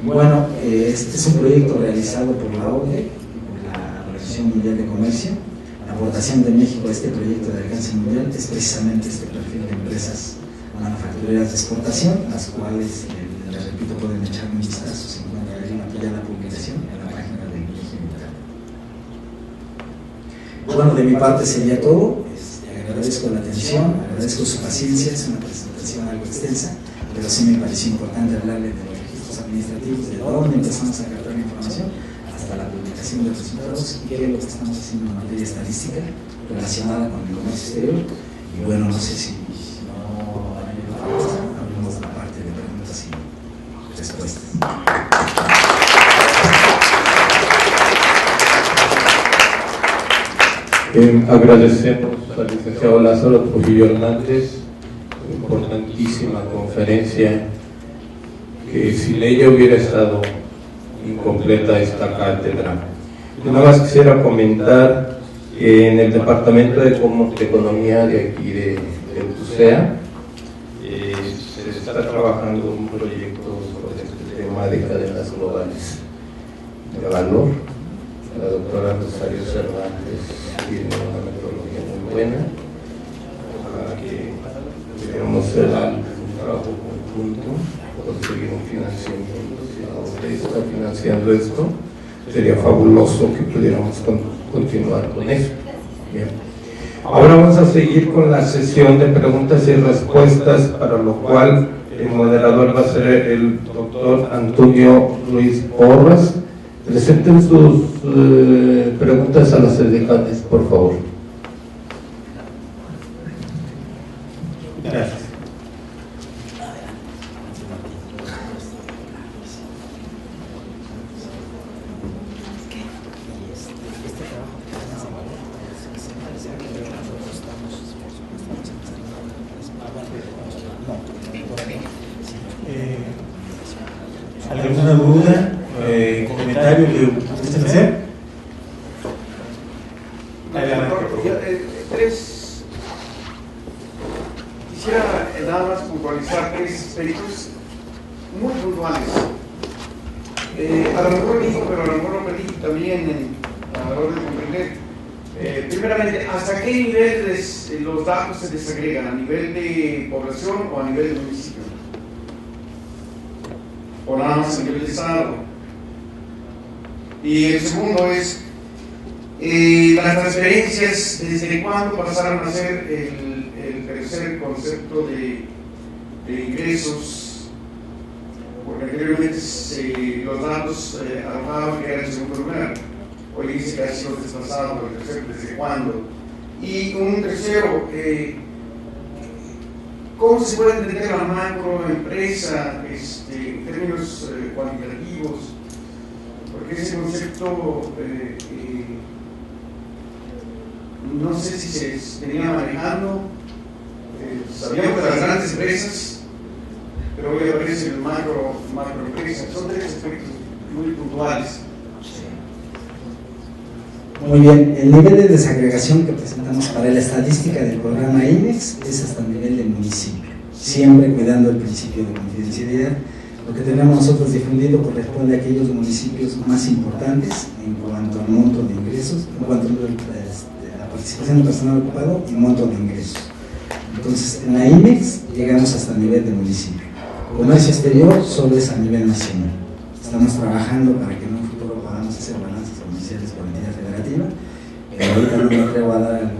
Bueno, este es un proyecto realizado por la OCDE, por la Organización Mundial de Comercio. La aportación de México a este proyecto de alcance mundial es precisamente este perfil de empresas manufactureras de exportación, las cuales, les repito, pueden echar un vistazo, se encuentra ahí ya la publicación en la página de INEGI. Bueno, de mi parte sería todo. Agradezco la atención, agradezco su paciencia, es una presentación algo extensa, pero sí me pareció importante hablarle de los registros administrativos, de dónde empezamos a captar la información, hasta la publicación de los resultados y qué es lo que estamos haciendo en materia estadística relacionada con el comercio exterior. Y bueno, no sé si no abrimos la parte de preguntas y respuestas. Agradecemos al licenciado Lázaro Trujillo Hernández, importantísima conferencia, que sin ella hubiera estado incompleta esta cátedra. Yo nada más quisiera comentar que en el Departamento de Economía de aquí de TUSEA se está trabajando un proyecto sobre este tema de cadenas globales de valor. La doctora Rosario Cervantes tiene una metodología muy buena, ojalá que pudiéramos hacer un trabajo conjunto, conseguir un financiamiento. Si la OCDE está financiando esto, sería fabuloso que pudiéramos continuar con eso. Bien. Ahora vamos a seguir con la sesión de preguntas y respuestas, para lo cual el moderador va a ser el doctor Antonio Ruiz Porras. Presenten sus preguntas a las edecanes, por favor. Gracias. ¿Alguna duda, comentario que gusten hacer? Quisiera nada más puntualizar tres aspectos muy puntuales. A lo mejor me dijo, pero a lo mejor no me dijo también a la hora de comprender. Primeramente, ¿hasta qué nivel los datos se desagregan? ¿A nivel de población o a nivel de municipio? ¿O nada más a nivel de estado? Y el segundo es, las transferencias, ¿desde cuándo pasaron a ser el tercer concepto de ingresos? Porque anteriormente los datos arrojaban que era el segundo lugar. Hoy dice que ha sido desplazado por el tercero, ¿desde cuándo? Y un tercero, ¿cómo se puede entender la macroempresa en términos cuantitativos? Porque ese concepto no sé si se venía manejando. Sabíamos de las grandes empresas, pero hoy aparece el macroempresa. Son tres aspectos muy puntuales. Muy bien, el nivel de desagregación que presentamos para la estadística del programa INEX es hasta el nivel del municipio, siempre cuidando el principio de confidencialidad. Lo que tenemos nosotros difundido corresponde a aquellos municipios más importantes en cuanto al monto de ingresos, en cuanto a la participación del personal ocupado y monto de ingresos. Entonces, en la INEX llegamos hasta el nivel de municipio. Comercio exterior solo es a nivel nacional. Estamos trabajando para que en un futuro podamos hacer balances comerciales por entidad federativa, pero ahorita no me atrevo a dar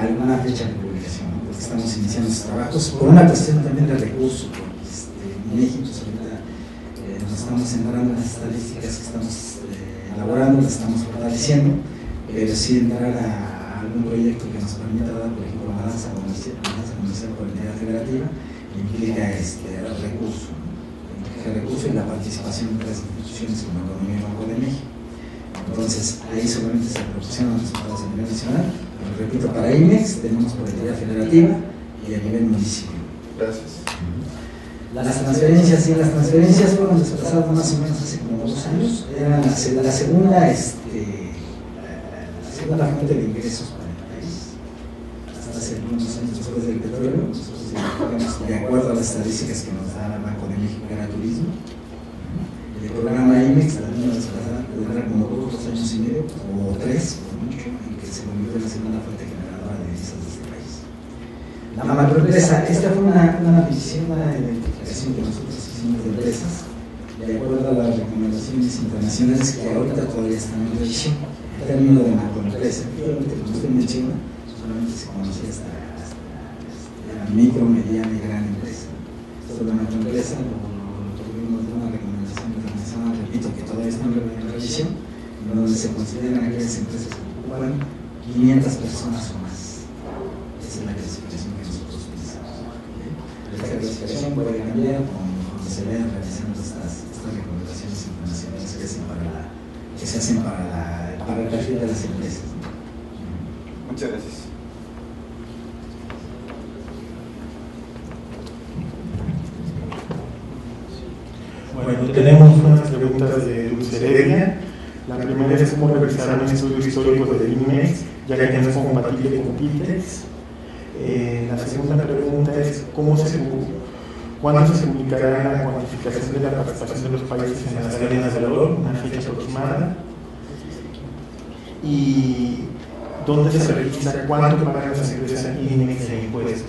alguna fecha de publicación, ¿no? Porque estamos iniciando esos trabajos por una cuestión también de recursos, porque México ahorita nos estamos centrando en las estadísticas que estamos elaborando, las estamos fortaleciendo, pero sí entrar a algún proyecto que nos permita dar, por ejemplo, balanza comercial por entidad federativa, implica recursos, ¿no? El recurso y la participación de las instituciones como la Economía y Banco de México. Entonces, ahí solamente se proporcionan los resultados a nivel nacional, pero repito, para IMEX tenemos por entidad federativa y a nivel municipio. Gracias. Las transferencias fueron desplazadas más o menos hace como 2 años. Era la segunda fuente de ingresos para el país. Hasta hace unos años después del petróleo, nosotros, de acuerdo a las estadísticas que nos da el Banco de México, que era turismo. El programa IMEX también lo desplazaron, era como 2 años y medio, o 3, por mucho, en que se convirtió en la segunda fuente generadora de divisas de este país. La macroempresa, esta fue una petición, una identificación que nosotros hicimos de empresas, de acuerdo a las recomendaciones internacionales que ahorita todavía están en revisión. El término de macroempresa, efectivamente, como usted menciona, solamente se conocía hasta la micro, mediana y gran empresa. Sobre la macroempresa lo tuvimos de una recomendación internacional, repito, que todavía está en revisión, donde se consideran aquellas empresas que ocupan 500 personas o más. Esa es la clasificación que nosotros utilizamos. Esta clasificación puede cambiar cuando se vayan realizando estas recomendaciones internacionales que se hacen para el perfil de las empresas. Muchas gracias. Bueno, tenemos unas preguntas de Dulce Heredia. La primera es cómo revisar un estudio histórico de IMEX, ya que no es compatible con PITEX. La segunda pregunta es ¿cuándo se publicará la cuantificación de la participación de los países en las cadenas de valor? Una fecha aproximada. Y ¿dónde se revisa cuánto pagan las empresas IMEX de impuestos?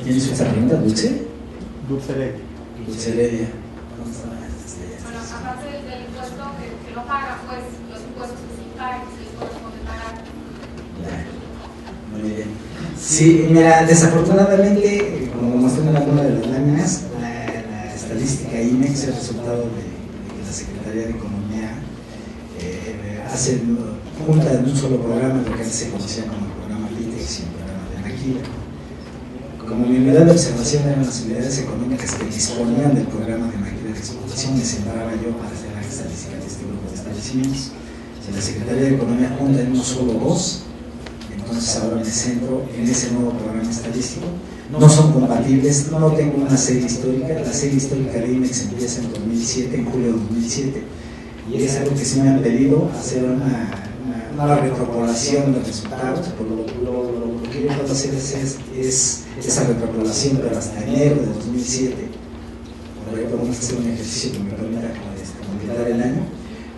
¿Quién hizo esa pregunta? ¿Dulce? Dulce Heredia. Dulce Heredia. Bueno, aparte del impuesto que no paga, pues los impuestos que sí pagan, que sí les corresponde pagar. Muy bien. Sí, mira, desafortunadamente, como muestran en alguna de las láminas, la estadística IMEX es el resultado de que la Secretaría de Economía junta en un solo programa lo que antes se conocía como el programa PITEX y el programa de Maquila. Como mi unidad de observación eran las unidades económicas que disponían del programa de Maquila de exportación, me sentaba yo para hacer la estadística de este grupo de establecimientos. Si la Secretaría de Economía junta en uno solo 2, entonces ahora me centro en ese nuevo programa estadístico. No son compatibles, no tengo una serie histórica. La serie histórica de IMEX empieza en 2007, en julio de 2007, y es algo que se me han pedido hacer una retropoblación de resultados. Por lo que yo puedo hacer es esa retropoblación, pero hasta enero de 2007. Por ahí podemos hacer un ejercicio que me permita completar el año,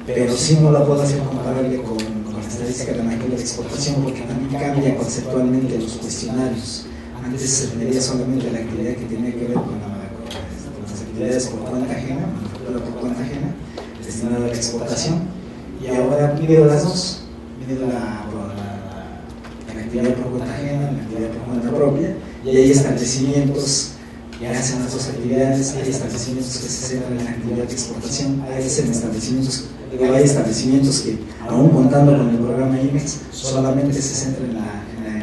pero sí no la puedo hacer comparable con la estadística de la Maquila de exportación, porque también cambia conceptualmente los cuestionarios. Antes se medía solamente la actividad que tenía que ver con las actividades por cuenta ajena, manufactura por cuenta ajena, destinada a la exportación, y ahora mido las dos. Mido la actividad por cuenta ajena, la actividad por cuenta propia, y hay establecimientos que hacen las dos actividades, hay establecimientos que se centran en la actividad de exportación, hay establecimientos que, aún contando con el programa IMEX, solamente se centran en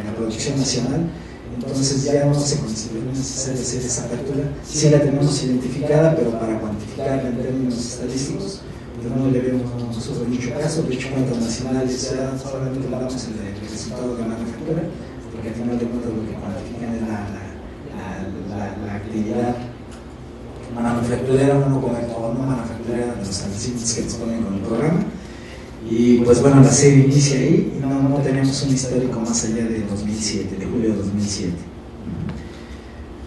la producción nacional. Entonces ya no se considera necesario hacer esa apertura. Sí la tenemos identificada, pero para cuantificarla en términos estadísticos, pues no le vemos nosotros mucho caso. De hecho, cuentas nacionales ya solamente le damos el resultado de manufactura, porque al final de cuentas lo que cuantifican es la actividad manufacturera o no manufacturera de los establecimientos que disponen con el programa. Y pues bueno, la serie inicia ahí y no tenemos un histórico más allá de 2007, de julio de 2007.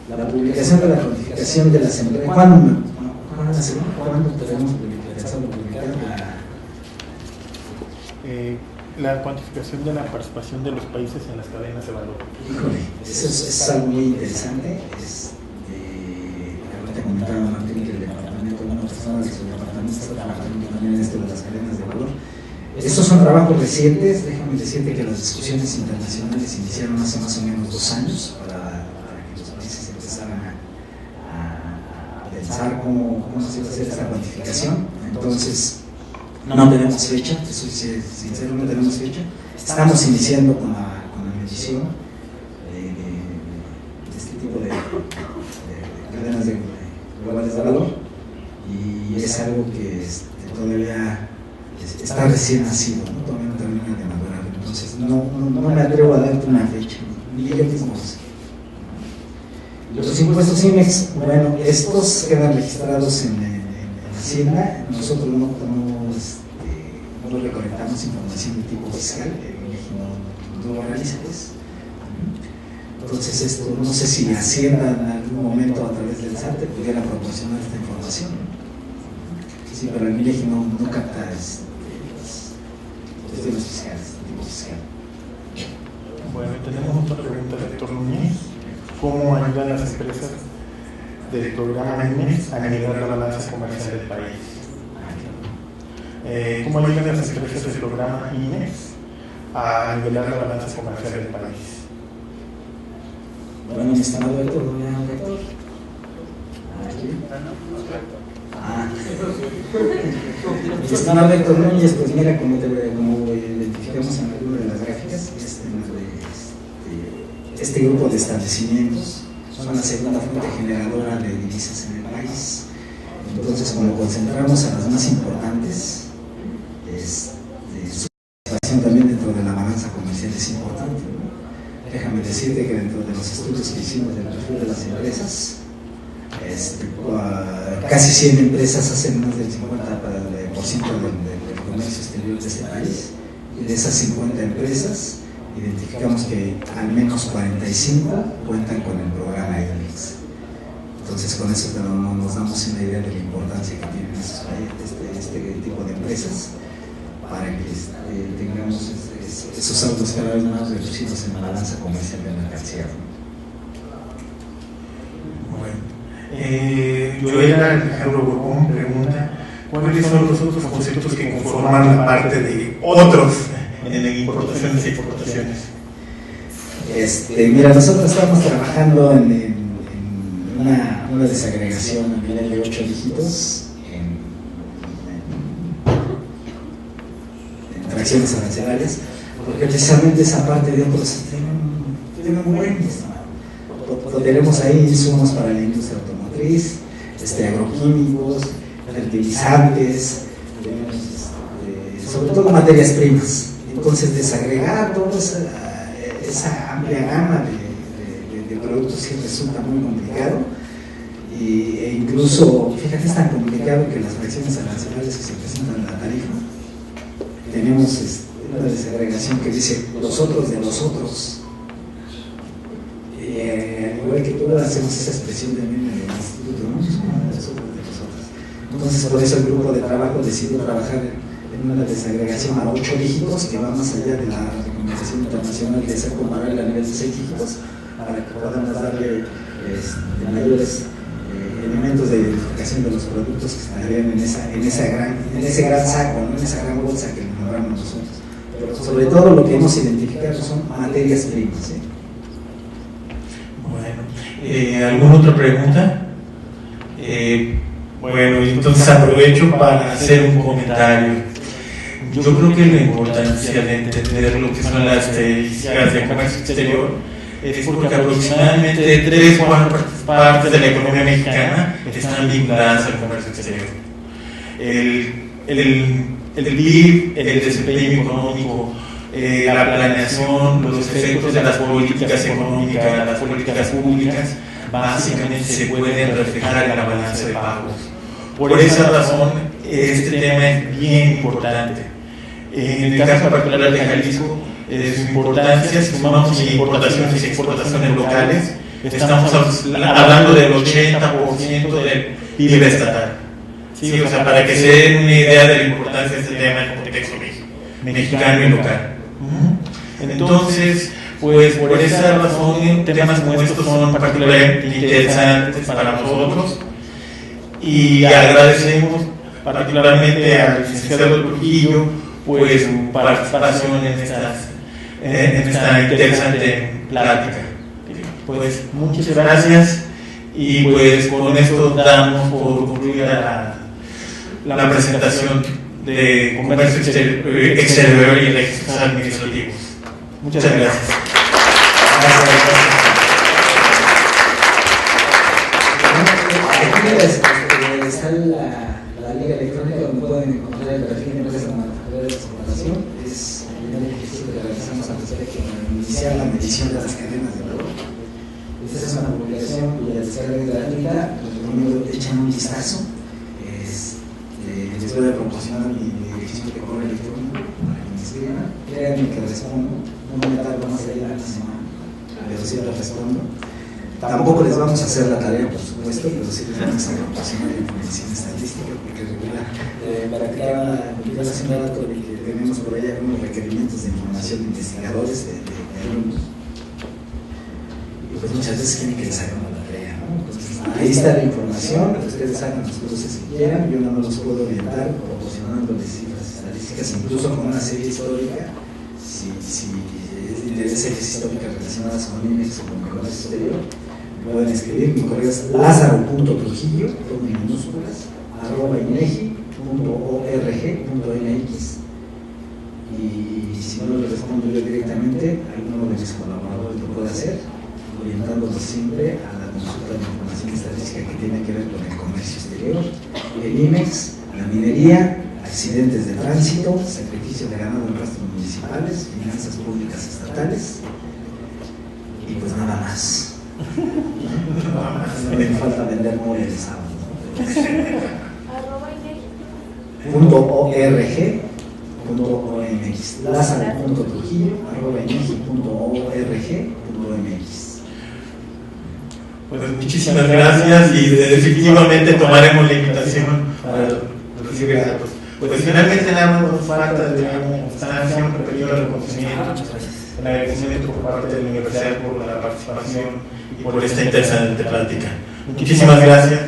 La publicación de la cuantificación de las empresas, ¿cuándo tenemos publicado? la cuantificación de la participación de los países en las cadenas de valor. Híjole, eso es algo muy interesante. Ahorita comentaba Martín que el departamento, bueno, personas de su departamento está trabajando también en esto de las cadenas de valor. Estos son trabajos recientes. Déjame decirte que las discusiones internacionales iniciaron hace más o menos 2 años para que los países empezaran a pensar cómo se va a hacer esta cuantificación. Entonces, no tenemos fecha, soy sincero, no tenemos fecha. Estamos iniciando con la medición de este tipo de cadenas globales de valor, y es algo que todavía está recién nacido, ¿no? Todavía no termina de madurar. Entonces no me atrevo a darte una fecha, ni yo mismo sé. Los impuestos IMEX, bueno, estos quedan registrados en Hacienda. Nosotros no recolectamos información de tipo fiscal, el INEGI no lo realiza, pues. Entonces, esto no sé si Hacienda en algún momento a través del SAT pudiera proporcionar esta información. Sí, pero el INEGI no capta los temas fiscales, de tipo fiscal. Bueno, tenemos otra pregunta del doctor Núñez. ¿Cómo ayudan las empresas del programa IMEX a nivelar la balanza comercial del país? ¿Cómo ayudan las empresas del programa IMEX a nivelar la balanza comercial del país? Bueno, mi estimado Héctor, mi estimado Héctor Núñez, pues mira, como identificamos en alguna de las gráficas, este grupo de establecimientos son la segunda fuente generadora de divisas en el país. Entonces, como concentramos a las más importantes, su participación también dentro de la balanza comercial es importante, ¿no? Déjame decirte que dentro de los estudios que hicimos del perfil de las empresas, casi 100 empresas hacen más del 50% del comercio exterior de este país, y de esas 50 empresas identificamos que al menos 45 cuentan con el programa IMEX. Entonces, con eso nos damos una idea de la importancia que tienen este tipo de empresas para que tengamos esos saldos cada vez más reducidos en la balanza comercial de la mercancía. Bueno, Joel Alejandro Borbón pregunta: ¿cuáles son los otros conceptos que conforman la parte de otros en importaciones y exportaciones? Mira, nosotros estamos trabajando en una desagregación a nivel de 8 dígitos en tracciones arancelarias, porque precisamente esa parte de otros tiene muy buenos. Tenemos ahí insumos para la industria automotriz, agroquímicos, fertilizantes, sobre todo materias primas. Entonces, desagregar toda esa amplia gama de productos sí resulta muy complicado, e incluso, fíjate, es tan complicado que las fracciones arancelarias que se presentan en la tarifa, tenemos una desagregación que dice los otros de los otros. Al igual que tú, hacemos esa expresión también en el instituto, ¿no? Los otros de los otros. Entonces, por eso el grupo de trabajo decidió trabajar en una desagregación a 8 dígitos que va más allá de la recomendación internacional de ser comparable a nivel de 6 dígitos, para que podamos darle mayores elementos de identificación de los productos que estarían en ese gran saco, ¿no? En esa gran bolsa que nombramos nosotros. Pero sobre todo lo que hemos identificado son materias primas, ¿sí? Bueno, ¿alguna otra pregunta? Bueno, entonces aprovecho para hacer un comentario. Yo creo que la importancia de entender lo que son las estadísticas de comercio exterior es porque aproximadamente 3/4 partes de la economía mexicana están vinculadas al comercio exterior. El PIB, el desempeño económico, la planeación, los efectos de las políticas económicas, las políticas públicas, básicamente se pueden reflejar en la balanza de pagos. Por esa razón, este tema es bien importante. En el caso particular de Jalisco, su importancia, si sumamos importaciones y exportaciones locales, estamos hablando del 80% del PIB estatal. Sí, o sea, para que se den una idea de la importancia de este tema en el contexto México. mexicano y local. Entonces, pues por esa razón, temas como estos son particularmente interesantes para nosotros y agradecemos particularmente al licenciado Trujillo pues su participación en esta interesante plática. Pues muchas gracias y pues con esto damos por concluida la presentación de comercio exterior y registros administrativos. Muchas gracias. Aquí está la liga electrónica donde pueden encontrar el perfil de empresas de exportación. Es el primer ejercicio que realizamos antes de iniciar la medición de las cadenas de valor. Esta es una publicación cuya descarga es gratuita. Los recomiendo echen un vistazo. Les voy a proporcionar mi dirección de correo electrónico para que me escriban. Créanme que respondo. No me tardo más allá de la semana, pero sí les respondo. Tampoco les vamos a hacer la tarea, por supuesto, pero sí les vamos a proporcionar información estadística, porque para cada compilación de datos que tenemos por ahí algunos requerimientos de información de investigadores, de alumnos. Y pues muchas veces quieren que les hagamos la tarea, ¿no? Entonces, ahí está la información, ustedes hagan las cosas que quieran, yo no los puedo orientar proporcionándoles cifras estadísticas, incluso con una serie histórica, si es de intereses históricas relacionadas con INEX o con comercio exterior, pueden escribir. Mi correo es lazaro.trujillo, todo en minúsculas, @inegi.org.mx, y si no lo respondo yo directamente, alguno de mis colaboradores lo puede hacer, orientándonos siempre a la consulta de información estadística que tiene que ver con el comercio exterior, el IMEX, la minería, accidentes de tránsito, sacrificio de ganado en rastros municipales, finanzas públicas estatales, y pues nada más. No me falta vender mole de sábado. .org.mx, lazaro.trujillo@inegi.org.mx. Pues muchísimas gracias y definitivamente tomaremos la invitación para recibir datos. Pues finalmente nada más nos falta de una constancia, un pequeño reconocimiento, un agradecimiento por parte de la universidad por la participación y por esta interesante plática. Muchísimas gracias.